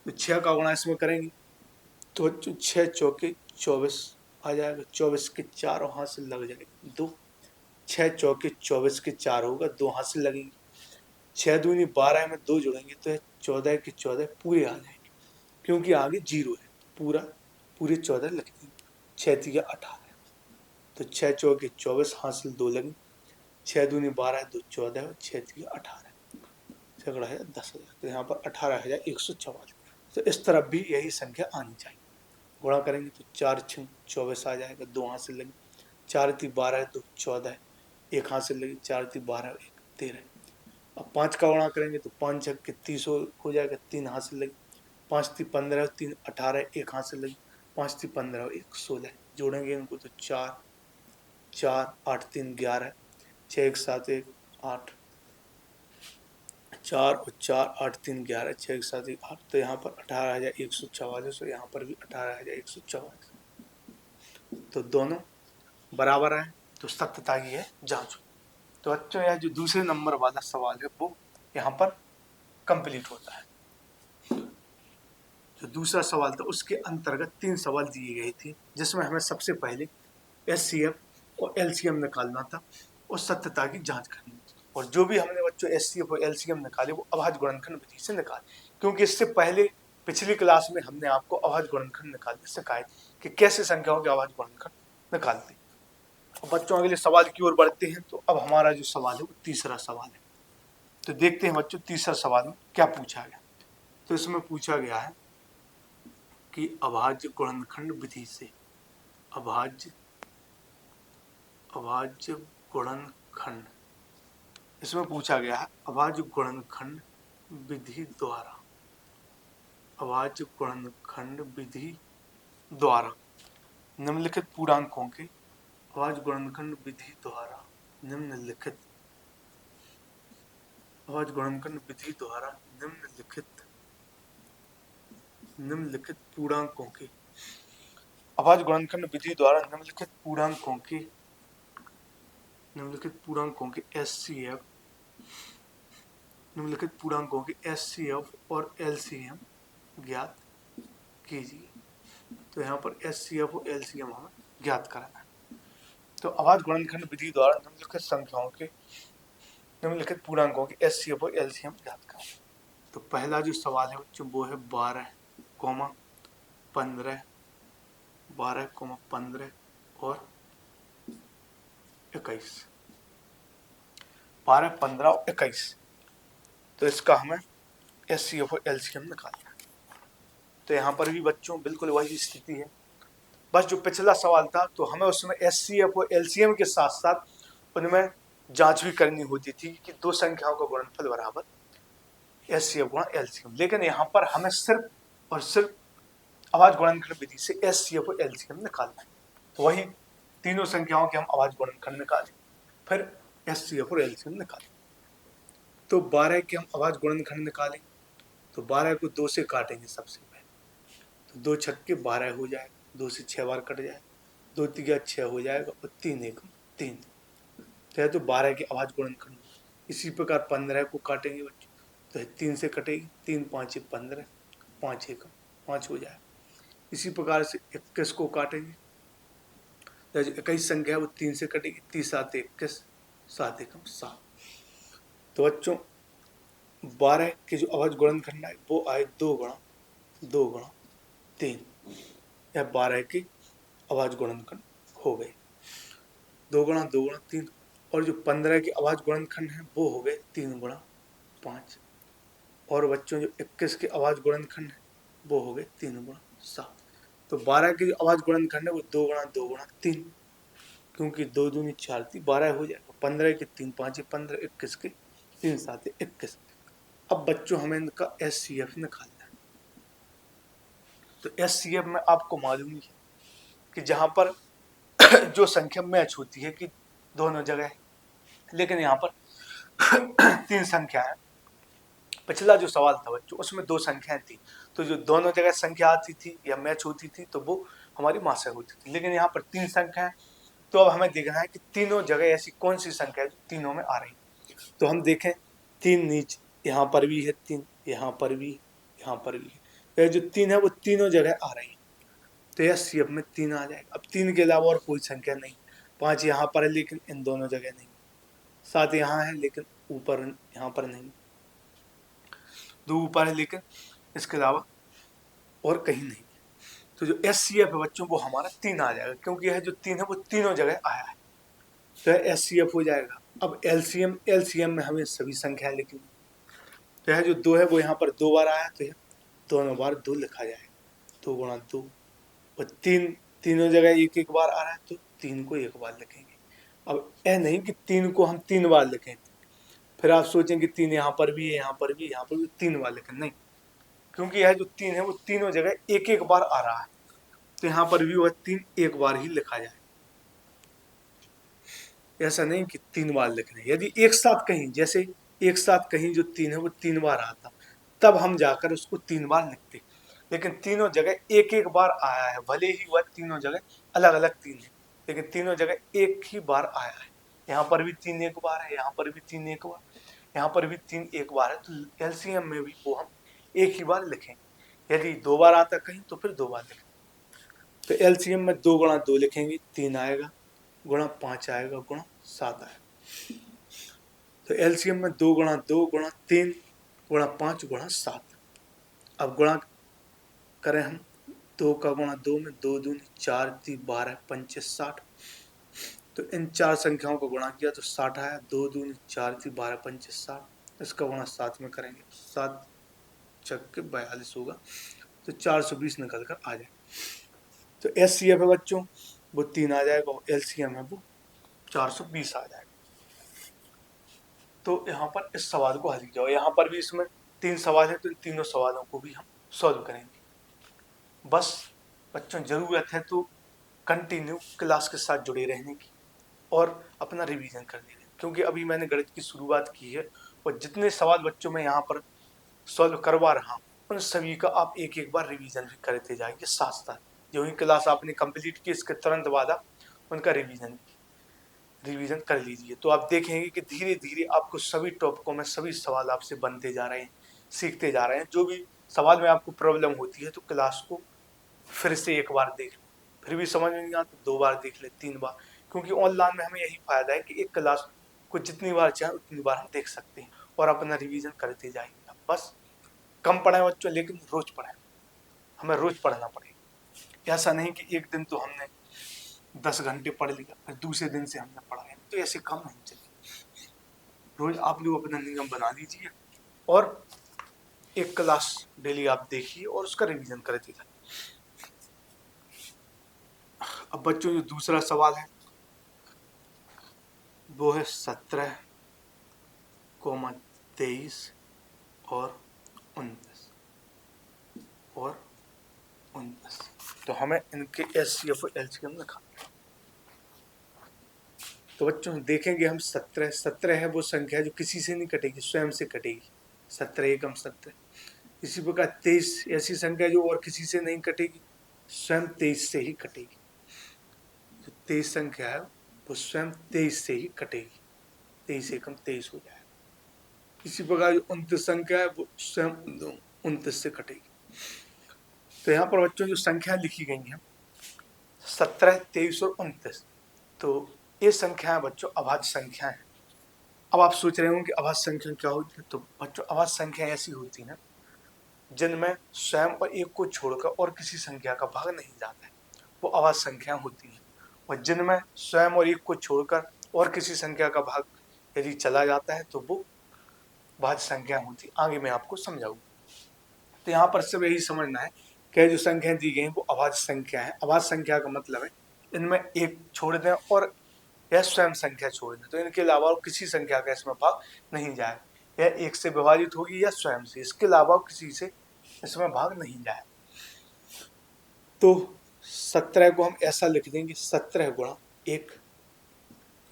तो 6 का गुणा इसमें करेंगे तो बच्चों 6 चौके 24 आ जाएगा, 24 के 4 और हाथ से लग जाएगा 2, 6 चौके 24 के 4 होगा, 2 हाथ से लगेंगे, 6 दूनी 12 में 2 जुड़ेंगे तो 14 के 14 पूरे आ जाएंगे, क्योंकि आगे 0 है, पूरे 14 लिख देंगे, 6 तिया 18, तो 6 चौके 24 हासिल 2 लगे, 6 दूनी 12 2 14 और 6 तिया 18, झगड़ा है 10,000, तो यहाँ पर 18,144। तो इस तरफ भी यही संख्या आनी चाहिए। गुणा करेंगे तो 4 6 24 आ जाएगा, 2 हाथ से लगे, 4 ती 12 2 14, 1 हाथ से लगे, 4 ती 12 1 13। अब 5 का गुणा करेंगे तो 5 छक के 30 हो जाएगा, 3 हाथ से लगे, 5 ती 15 3 18, 1 हाथ से लगे, 5 ती 15 1 16, जोड़ेंगे इनको तो 4 4 8 3 11, 6 1 7 1 8, 4 और 4 8 3 11, 6 1 7 1 8, तो यहाँ पर 18,144 और यहाँ पर भी 18,144, तो दोनों बराबर है, तो सत्यता की है जांचो। तो बच्चों यह जो दूसरे नंबर वाला सवाल है वो यहाँ पर कंप्लीट होता है। जो दूसरा सवाल था उसके अंतर्गत 3 सवाल दिए गए थे, जिसमें हमें सबसे पहले एचसीएफ और एलसीएम निकालना था और सत्यता की जांच करनी थी। और जो भी हमने बच्चों एचसीएफ और एलसीएम निकाले वो अभाज्य गुणनखंड विधि से निकाले, क्योंकि इससे पहले पिछली क्लास में हमने आपको अभाज्य गुणनखंड निकालने सिखाए कि कैसे संख्याओं के अभाज्य गुणनखंड निकालते हैं। बच्चों अगले सवाल की ओर बढ़ते हैं। तो अब हमारा जो सवाल है वो तीसरा सवाल है। तो देखते हैं बच्चों तीसरा सवाल में क्या पूछा गया। तो इसमें पूछा गया है कि अभाज्य गुणनखंड विधि से अभाज्य गुणनखंड, इसमें पूछा गया है अभाज्य गुणनखंड विधि द्वारा, अभाज्य गुणनखंड विधि द्वारा निम्नलिखित पूर्णांकों के अभाज्य गुणनखंड विधि द्वारा निम्नलिखित अभाज्य गुणनखंड विधि द्वारा निम्नलिखित पूर्णांकों के अभाज्य गुणनखंड विधि द्वारा निम्नलिखित पूर्णांकों के एचसीएफ और एलसीएम ज्ञात कीजिए। तो यहाँ पर एचसीएफ और एलसीएम हमें ज्ञात करना है। तो अभाज्य गुणनखंड विधि द्वारा निम्नलिखित पूर्णांकों के एचसीएफ और एलसीएम ज्ञात करना। तो पहला जो सवाल है बच्चों वो है 12, 15 और 21, 12, 15 और 21। तो इसका हमें एचसीएफ और एलसीएम निकालना है। तो यहाँ पर भी बच्चों बिल्कुल वही स्थिति है, बस जो पिछला सवाल था तो हमें उसमें एचसीएफ और एलसीएम के साथ साथ उनमें जांच भी करनी होती थी कि दो संख्याओं का गुणनफल बराबर एचसीएफ गुणा एलसीएम। लेकिन यहाँ पर हमें सिर्फ और सिर्फ अभाज्य गुणनखंड विधि से एचसीएफ और एलसीएम निकालना है। तो वही तीनों संख्याओं के हम अभाज्य गुणनखंड निकालें, फिर एचसीएफ और एलसीएम निकालें। तो 12 के हम अभाज्य गुणनखंड निकालें तो 12 को 2 से काटेंगे सबसे पहले, तो 2 छक्के 12 हो जाएगा, 2 से 6 बार कट जाएगा, 2 तिया 6 हो जाएगा और 3 एकम 3, तो 12 के अभाज्य गुणनखंड। इसी प्रकार 15 को काटेंगे बच्चों तो 3 से कटेगी, 3 5 15, 5 एकम 5 हो जाएगा। इसी प्रकार से 21 को काटेंगे तो 21 संख्या है वो 3 से कटेगी, 3 7 21, 7 एकम 7। तो बच्चों 12 के जो अभाज्य गुणनखंड है वो आए 2 गुणा 3, यह 12 के अभाज्य गुणनखंड हो गए, 2 गुणा 3। और जो 15 के अभाज्य गुणनखंड है वो हो गए 3 गुणा 5। और बच्चों जो 21 के अभाज्य गुणनखंड है वो हो गए 3 गुणा 7। तो 12 के जो अभाज्य गुणनखंड है वो 2 गुणा 3, क्योंकि 2 दूनी 4 थी 12 हो जाएगा। 15 के 3 5 15, 21 के 3 7 21। अब बच्चों हमें इनका एचसीएफ निकालना है। तो एचसीएफ में आपको मालूम ही है कि जहां पर जो संख्या मैच होती है कि दोनों जगह, लेकिन यहाँ पर 3 संख्या है पिछला जो सवाल था बच्चों उसमें दो संख्याएं थी, तो जो दोनों जगह संख्या आती थी या मैच होती थी तो वो हमारी मासक होती थी। लेकिन यहाँ पर तीन संख्या है, तो अब हमें देखना है कि तीनों जगह ऐसी कौन सी संख्या है जो तीनों में आ रही। तो हम देखें, तीन नीचे यहाँ पर भी है, तीन यहाँ पर भी, यहाँ पर भी है, तो ये जो तीन है वो तीनों जगह आ रही है, तो यह सीएफ में तीन आ जाएगा। अब तीन के अलावा और कोई संख्या नहीं, पांच यहाँ पर है लेकिन इन दोनों जगह नहीं, सात यहाँ है लेकिन ऊपर यहाँ पर नहीं, दो ऊपर है लेकिन इसके अलावा और कहीं नहीं। तो जो एस सी एफ है बच्चों वो हमारा तीन आ जाएगा, क्योंकि यह जो तीन है वो तीनों जगह आया है, तो यह एस सी एफ हो जाएगा। अब एलसीएम, एलसीएम में हमें सभी संख्याएं लिखनी, तो यह जो दो है वो यहाँ पर दो बार आया, तो यह दोनों बार दो लिखा जाएगा, दो गुणा दो। और तीन तीनों जगह एक एक बार आ रहा है, तो तीन को एक बार लिखेंगे। अब यह नहीं कि तीन को हम तीन बार लिखें, फिर आप सोचेंगे तीन यहाँ पर भी है, यहाँ पर भी, यहाँ पर भी, तीन बार लिखें, नहीं, क्योंकि यह जो तीन है वो तीनों जगह एक एक बार आ रहा है, तो यहाँ पर भी वह तीन एक बार ही लिखा जाए। ऐसा नहीं कि तीन बार लिखने, यदि एक साथ कहीं, जैसे एक साथ कहीं जो तीन है वो तीन बार आता, तब हम जाकर उसको तीन बार लिखते, लेकिन तीनों जगह एक एक बार आया है, भले ही वह तीनों जगह अलग अलग तीन है, लेकिन तीनों जगह एक ही बार आया है। यहाँ पर भी तीन एक बार है, यहाँ पर भी तीन एक बार, यहाँ पर भी तीन एक बार है, तो एलसीएम में भी वो हम एक ही बार लिखेंगे। यदि दो बार आता कहीं तो फिर दो बार लिखेंगे। तो एलसीएम में दो गुणा दो लिखेंगे, तीन आएगा, गुणा पांच आएगा, गुणा सात आएगा। तो एलसीएम में दो गुणा दो गुणा तीन गुणा पांच गुणा सात। अब गुणा करें हम, दो का गुणा दो में दो दूनी चार, तीन बारह, पंचे 60, तो इन चार संख्याओं का गुणा किया तो 60 आया, दो दूनी चार, तीन बारह, पंचे 60, इसका गुणा सात में करेंगे, सात छक्के 42 होगा, तो 420 निकल कर आ जाए। तो एस सी एफ है बच्चों वो तीन आ जाएगा, और एलसीएम है वो 420 आ जाएगा। तो यहाँ पर इस सवाल को हल किया, और यहाँ पर भी इसमें तीन सवाल है, तो इन तीनों सवालों को भी हम सॉल्व करेंगे। बस बच्चों जरूरत है तो कंटिन्यू क्लास के साथ जुड़े रहने की और अपना रिवीजन करने की, क्योंकि अभी मैंने गणित की शुरुआत की है, और जितने सवाल बच्चों में यहाँ पर सॉल्व करवा रहा हूँ उन सभी का आप एक एक बार रिवीजन भी करते जाएंगे साथ साथ। जो ही क्लास आपने कंप्लीट की इसके तुरंत बाद उनका रिवीजन कर लीजिए, तो आप देखेंगे कि धीरे धीरे आपको सभी टॉपिकों में सभी सवाल आपसे बनते जा रहे हैं, सीखते जा रहे हैं। जो भी सवाल में आपको प्रॉब्लम होती है तो क्लास को फिर से एक बार देख, फिर भी समझ में नहीं आता तो दो बार देख ले, तीन बार, क्योंकि ऑनलाइन में हमें यही फायदा है कि एक क्लास को जितनी बार चाहे उतनी बार हम देख सकते हैं और अपना रिवीजन करते जाएंगे। बस कम पढ़ाएं बच्चों, लेकिन रोज पढ़ाएं, हमें रोज पढ़ना पड़ेगा। ऐसा नहीं कि एक दिन तो हमने 10 घंटे पढ़ लिया फिर दूसरे दिन से हमने पढ़ा है, तो ऐसे काम नहीं चलेगा। रोज आप लोग अपना नियम बना लीजिए और एक क्लास डेली आप देखिए और उसका रिवीजन करते जाइए। अब बच्चों जो दूसरा सवाल है वो है 17, 23 और 29 और 29, तो हमें इनके एचसीएफ और एलसीएम लिखा। तो बच्चों देखेंगे हम 17 है वो संख्या जो किसी से नहीं कटेगी, स्वयं से कटेगी, 17 एकम 17। इसी प्रकार 23 ऐसी संख्या जो और किसी से नहीं कटेगी, स्वयं 23 से ही कटेगी। जो 23 संख्या है वो स्वयं 23 से ही कटेगी, 23 एकम 23 हो जाएगा। इसी प्रकार जो 29 संख्या है वो स्वयं 29 से कटेगी। तो यहाँ पर बच्चों जो संख्या लिखी गई है 17, 23 और 29, तो ये संख्याएं बच्चों अभाज्य संख्या है। अब आप सोच रहे होंगे कि अभाज्य संख्या क्या होती है, तो बच्चों अभाज्य संख्या ऐसी होती है जिनमें स्वयं और एक को छोड़कर और किसी संख्या का भाग नहीं जाता है, वो अभाज्य संख्या होती है। और जिनमें स्वयं और एक को छोड़कर और किसी संख्या का भाग यदि चला जाता है तो वो भाज्य संख्या होती है। आगे मैं आपको समझाऊंगा। तो यहाँ पर सिर्फ यही समझना है कि जो संख्या दी गई वो अभाज्य संख्या है। अभाज्य संख्या का मतलब है इनमें एक छोड़ दें और यह स्वयं संख्या छोड़ दें, तो इनके अलावा किसी संख्या का इसमें भाग नहीं जाए, यह एक से विभाजित होगी या स्वयं से, इसके अलावा किसी से इसमें भाग नहीं जाए। तो 17 को हम ऐसा लिख देंगे 17 गुणा 1,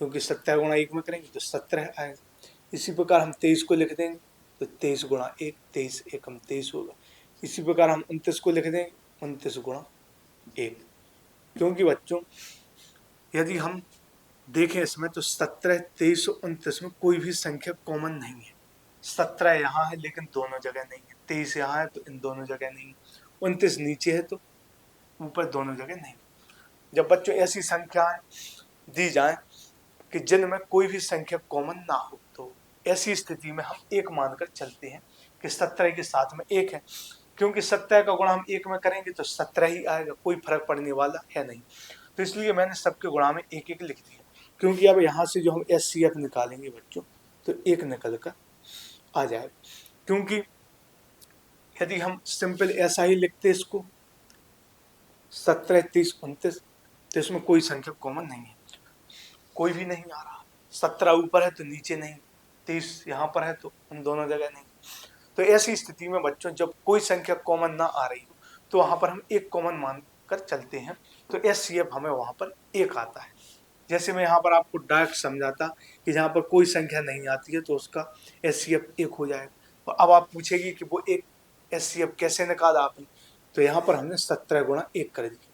क्योंकि 17 गुणा 1 में करेंगे तो 17 आएगा। इसी प्रकार हम 23 को लिख देंगे तो 23 गुणा 1, 23 एकम 23 होगा। इसी प्रकार हम 29 को लिख देंगे 29 गुणा 1, क्योंकि बच्चों यदि हम देखें इसमें तो 17, 23 और 29 में कोई भी संख्या कॉमन नहीं है। 17 यहाँ है लेकिन दोनों जगह नहीं है, 23 यहाँ है तो इन दोनों जगह नहीं है, 29 नीचे है तो ऊपर दोनों जगह नहीं। जब बच्चों ऐसी संख्याएं दी जाए कि जिनमें कोई भी संख्या कॉमन ना हो तो ऐसी स्थिति में हम एक मानकर चलते हैं कि 17 के साथ में एक है, क्योंकि 17 का गुणा हम एक में करेंगे तो 17 ही आएगा, कोई फर्क पड़ने वाला है नहीं। तो इसलिए मैंने सबके गुणा में एक एक लिख दिया, क्योंकि अब यहाँ से जो हम SCF निकालेंगे बच्चों तो एक निकल कर आ जाएगा। क्योंकि यदि हम सिंपल ऐसा ही लिखते इसको 17, 30, 29 तो इसमें कोई संख्या कॉमन नहीं है, कोई भी नहीं आ रहा। 17 ऊपर है तो नीचे नहीं, 30 यहाँ पर है तो उन दोनों जगह नहीं। तो ऐसी स्थिति में बच्चों जब कोई संख्या कॉमन ना आ रही हो तो वहां पर हम एक कॉमन मान कर चलते हैं, तो SCF हमें वहां पर एक आता है। जैसे मैं यहाँ पर आपको डायरेक्ट समझाता कि जहाँ पर कोई संख्या नहीं आती है तो उसका SCF एक हो जाएगा। और अब आप पूछेगी कि वो एक SCF कैसे निकाला आपने, तो यहाँ पर हमने 17 गुणा 1 कर दिया।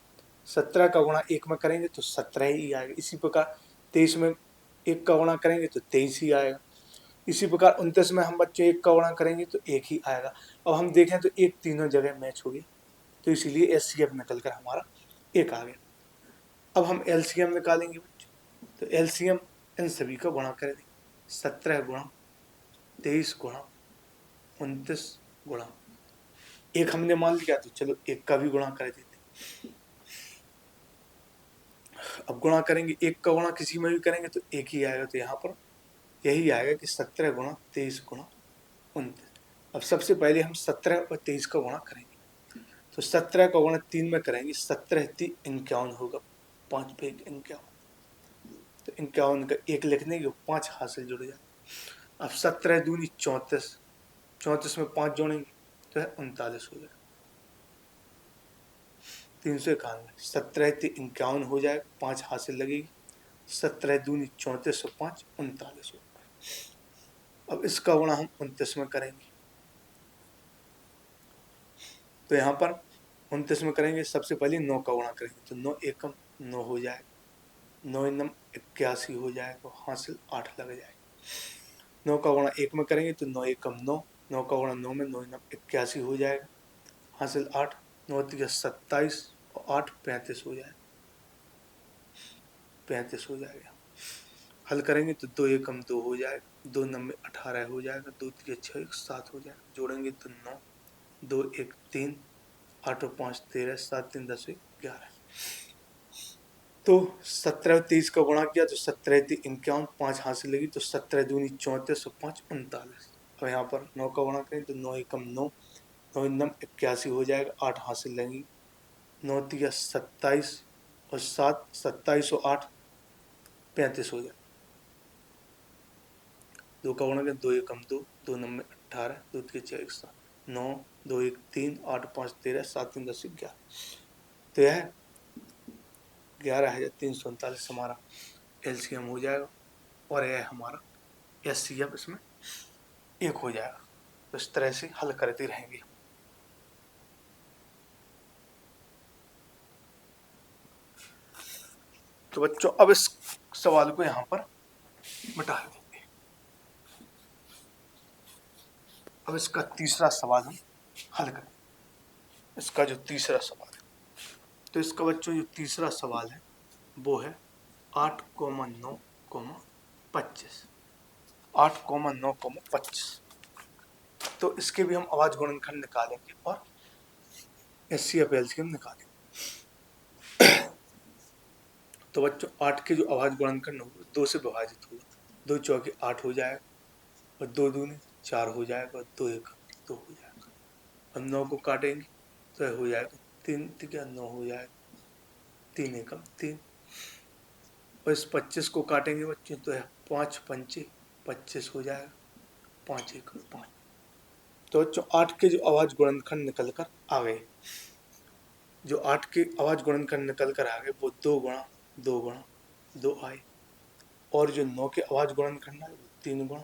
17 का गुणा 1 में करेंगे तो 17 ही आएगा। इसी प्रकार 23 में 1 का गुणा करेंगे तो 23 ही आएगा। इसी प्रकार 29 में हम बच्चे 1 का गुणा करेंगे तो 1 ही आएगा। अब हम देखें तो एक तीनों जगह मैच हो गया, तो इसीलिए SCF निकल कर हमारा 1 आ गया। अब हम LCM निकालेंगे बच्चों, तो LCM इन सभी का गुणा कर देंगे। 17 गुणा 23 गुणा 29 गुणा 1 हमने मान लिया, तो चलो 1 का भी गुणा कर देते। अब गुणा करेंगे, 1 का गुणा किसी में भी करेंगे तो 1 ही आएगा, तो यहाँ पर यही आएगा कि 17 गुणा 23 गुणा 29। अब सबसे पहले हम 17 और 23 का गुणा करेंगे, तो 17 का गुणा 3 में करेंगे, 17 3 51 होगा, 5 पे 51, तो 51 का 1 लिखने के 5 हासिल जुड़ जाए। अब 17 दूनी 34, 34 में 5 जोड़ेंगे तो है 39 हो जाएगा। 391, 17 3 51 हो जाएगा, 5 हासिल लगेगी, 17 दूनी 34 और 5 39 हो। अब इसका गुणा हम 29 में करेंगे, तो यहाँ पर 29 में करेंगे, सबसे पहले 9 का गुणा करेंगे तो 9 एकम 9 हो जाएगा, 9 नम 81 हो जाएगा, हासिल 8 लग जाएगा। 9 का गुणा 1 में करेंगे तो 9 एकम 9, 9 का गुणा 9 में 9 नम 81 हो जाएगा, हासिल 8, 9 तिया 27 और 8 35 हो जाएगा, 35 हो जाएगा। हल करेंगे तो 2 एकम 2 हो जाएगा, 2 नम में 18 हो जाएगा, 2 तिया 6 7 हो जाएगा, जोड़ेंगे तो 9, 2 1 3, 8 और 5 13, 7 3 10 11। तो 17 और 23 का गुणा किया तो 17 3 51, 5 हासिल लगी, तो 17 दूनी 34 और 5 39। अब यहाँ पर 9 का गुणा करें तो 9 एकम 9, 9 नम 81 हो जाएगा, 8 हासिल लगेगी, 9 तिया 27 और 7 27 और 8 35 हो जाएगा। 2 का गुणा करें 2 एकम 2, 2 नम में 18, 2 तिया 6 7, 9 2 1 3, 8 5 13, 7 3 10 11। तो यह 11,339 हमारा LCM हो जाएगा, और यह हमारा SCF इसमें 1 हो जाएगा। तो इस तरह से हल करते रहेंगे। तो बच्चों अब इस सवाल को यहाँ पर मिटा देंगे। अब इसका तीसरा सवाल हम हल करें। इसका जो तीसरा सवाल है, तो इसका बच्चों जो तीसरा सवाल है वो है 8, 9, 25। 8, 9, 25। तो इसके भी हम अभाज्य गुणनखंड निकालेंगे और SCF LCM निकालेंगे। तो बच्चों 8 के जो अभाज्य गुणनखंड होगा 2 से विभाजित होगा, 2 चौके 8 हो जाएगा, और 2 दूनी 4 हो जाएगा, और 2 एक 2 हो जाएगा। अब 9 को काटेंगे तो यह हो जाएगा 3 तिया 9 हो जाएगा, 3 एकम 3, और इस 25 को काटेंगे बच्चों तो यह 5 पंचे 25 हो जाएगा, 5 एकम 5। तो बच्चों 8 के जो अभाज्य गुणनखंड निकल कर आ गए, जो 8 के अभाज्य गुणनखंड निकल कर आ गए वो 2 गुणा 2 गुणा 2 आए, और जो 9 के अभाज्य गुणनखंड आए वो 3 गुणा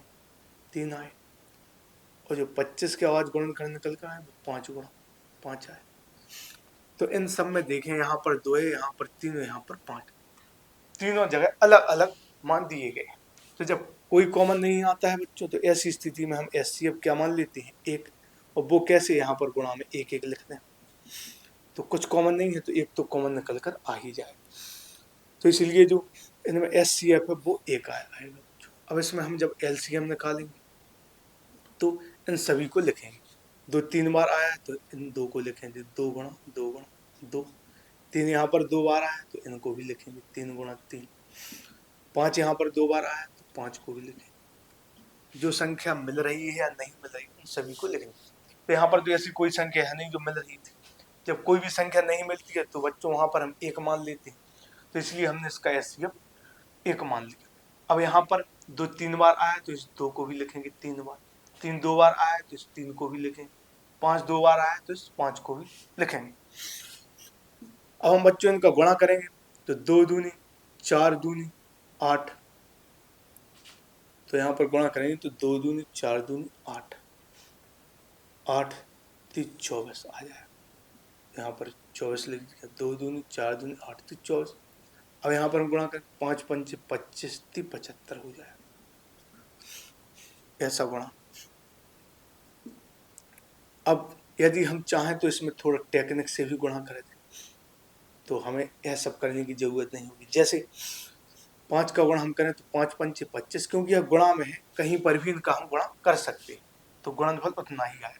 3 आए, और जो 25 के आवाज गुणन कर निकल कर आए 5 गुणा 5 आए। तो इन सब में देखें यहाँ पर 2 है, यहाँ पर 3 है, यहाँ पर 5, तीनों जगह अलग अलग मान दिए गए। तो जब कोई कॉमन नहीं आता है बच्चों, तो ऐसी स्थिति में हम एचसीएफ क्या मान लेते हैं 1, और वो कैसे यहाँ पर गुणा में 1 1 लिखते हैं। तो कुछ कॉमन नहीं है तो एक तो कॉमन निकल कर आ ही जाए, तो इसलिए जो इनमें एचसीएफ है वो 1 आएगा। अब इसमें हम जब एलसीएम निकालेंगे तो इन सभी को लिखेंगे। 2 3 बार आया है तो इन 2 को लिखेंगे 2 गुणा 2 गुणा 2। 3 यहाँ पर 2 बार आया है तो इनको भी लिखेंगे 3 गुणा 3। 5 यहाँ पर 2 बार आया है तो 5 को भी लिखेंगे। जो संख्या मिल रही है या नहीं मिल रही उन सभी को लिखेंगे। तो यहाँ पर तो ऐसी कोई संख्या है नहीं जो मिल रही थी। जब कोई भी संख्या नहीं मिलती है तो बच्चों वहां पर हम 1 मान लेते हैं, तो इसलिए हमने इसका एचसीएफ 1 मान लिया। अब यहाँ पर 2 3 बार आया तो इस 2 को भी लिखेंगे 3 बार। 3 2 बार आया तो इस 3 को भी लिखेंगे। 5 2 बार आया तो इस 5 को भी लिखेंगे। अब हम बच्चों इनका गुणा करेंगे तो 2 दूनी 4 दूनी 8। तो यहाँ पर गुणा करेंगे तो 2 दूनी 4 दूनी 8, 8 3 24 आ जाएगा। यहाँ पर 24 लिख दिया। 2 दूनी 4 दूनी 8 3 24। अब यहाँ पर हम गुणा करें 5 5 25 3 75 हो जाएगा। ऐसा गुणा। अब यदि हम चाहें तो इसमें थोड़ा टेक्निक से भी गुणा कर दें, तो हमें यह सब करने की जरूरत नहीं होगी। जैसे 5 का गुणा हम करें तो 5 5 25, क्योंकि यह गुणा में है कहीं पर भी इनका हम गुणा कर सकते हैं, तो गुणनफल उतना ही आए।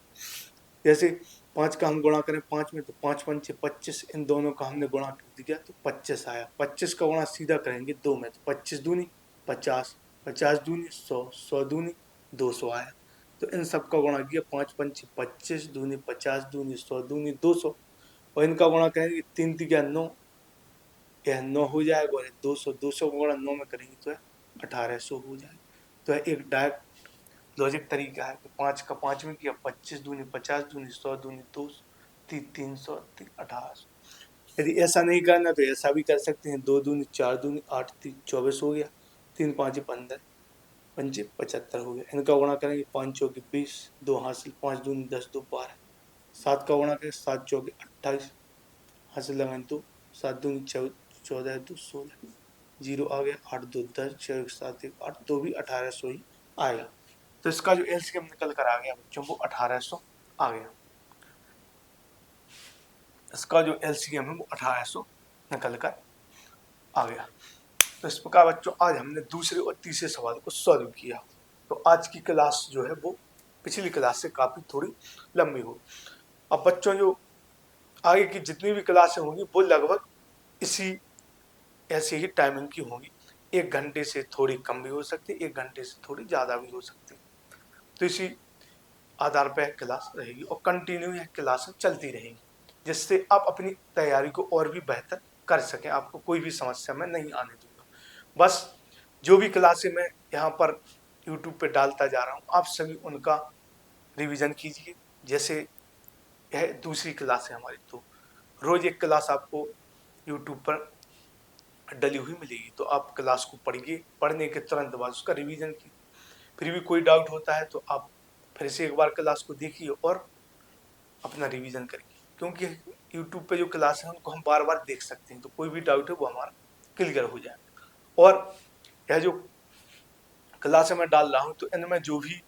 जैसे 5 का हम गुणा करें 5 में तो 5 5 25, इन दोनों का हमने गुणा कर दिया तो 25 आया। 25 का गुणा सीधा करेंगे 2 में तो 25 दूनी 50, 50 दूनी 100, 100 दूनी 200 आया। तो इन सब का गुणा किया 5 5 25 दूनी 50 दूनी 100 दूनी 200, और इनका गुणा करेंगे 3 3 9, यह 9 हो जाएगा, और 200 200 का गुणा 9 में करेंगे तो 1800 हो जाएगा। तो एक डायरेक्ट लॉजिक तरीका है कि 5 का 5 में किया 25 दूनी 50 दूनी 100 दूनी 200 300 1800। यदि ऐसा नहीं करना तो ऐसा भी कर सकते हैं। 2 दूनी 4 दूनी 8 3 24 हो गया, 3 5 15 5 75 हो गया। इनका गुणा करेंगे 5 चौके 20, 2 हासिल 5 दूनी 10 2 12। 7 का गुणा करें 7 चौके 28, हासिल लगाएं 2, 7 दूनी 14 2 16, 0 आ गया। 8 2 10, 6 1 7 1 8, तो भी 1800 ही आएगा। तो इसका जो एलसीएम निकल कर आ गया बच्चों वो 1800 आ गया। इसका जो एलसीएम है वो 1800 निकल कर आ गया। तो इस प्रकार बच्चों आज हमने दूसरे और तीसरे सवाल को सॉल्व किया। तो आज की क्लास जो है वो पिछली क्लास से काफी थोड़ी लंबी हो। अब बच्चों जो आगे की जितनी भी क्लासें होंगी वो लगभग इसी ऐसे ही टाइमिंग की होंगी। 1 घंटे से थोड़ी कम भी हो सकती है, 1 घंटे से थोड़ी ज्यादा भी हो सकती है। तो इसी आधार पर क्लास रहेगी और कंटिन्यू यह क्लास चलती रहेगी, जिससे आप अपनी तैयारी को और भी बेहतर कर सकें। आपको कोई भी समस्या में नहीं आने दूंगा। बस जो भी क्लासें मैं यहाँ पर यूट्यूब पे डालता जा रहा हूँ आप सभी उनका रिवीजन कीजिए। जैसे यह दूसरी क्लास है हमारी, तो रोज एक क्लास आपको यूट्यूब पर डली हुई मिलेगी, तो आप क्लास को पढ़िए। पढ़ने के तुरंत बाद उसका रिवीजन कीजिए। फिर भी कोई डाउट होता है तो आप फिर से एक बार क्लास को देखिए और अपना रिवीजन करिए, क्योंकि यूट्यूब पे जो क्लास है उनको हम बार बार देख सकते हैं, तो कोई भी डाउट है वो हमारा क्लियर हो जाएगा। और यह जो क्लास मैं डाल रहा हूँ तो इनमें जो भी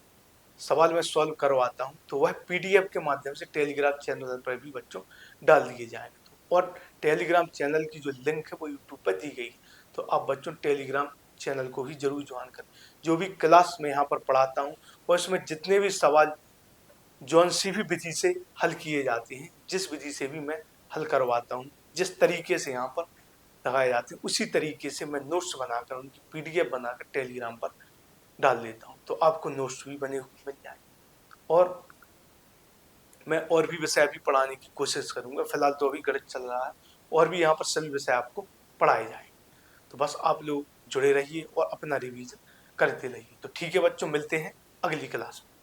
सवाल मैं सॉल्व करवाता हूँ तो वह पीडीएफ के माध्यम से टेलीग्राम चैनल पर भी बच्चों डाल दिए जाएंगे। और टेलीग्राम चैनल की जो लिंक है वो यूट्यूब पर दी गई, तो आप बच्चों टेलीग्राम चैनल को ही जरूर ज्वाइन करें। जो भी क्लास मैं यहाँ पर पढ़ाता हूँ और उसमें जितने भी सवाल जौन सी भी विधि से हल किए जाते हैं, जिस विधि से भी मैं हल करवाता हूँ, जिस तरीके से यहाँ पर लगाए जाते हैं, उसी तरीके से मैं नोट्स बनाकर उनकी पीडीएफ बनाकर टेलीग्राम पर डाल देता हूँ, तो आपको नोट्स भी बने हुए मिल जाएंगे। और मैं और भी विषय भी पढ़ाने की कोशिश करूंगा। फिलहाल तो अभी गणित चल रहा है, और भी यहाँ पर सभी विषय आपको पढ़ाए जाएंगे। तो बस आप लोग जुड़े रहिए और अपना रिवीजन करते रहिए। तो ठीक है बच्चों, मिलते हैं अगली क्लास में।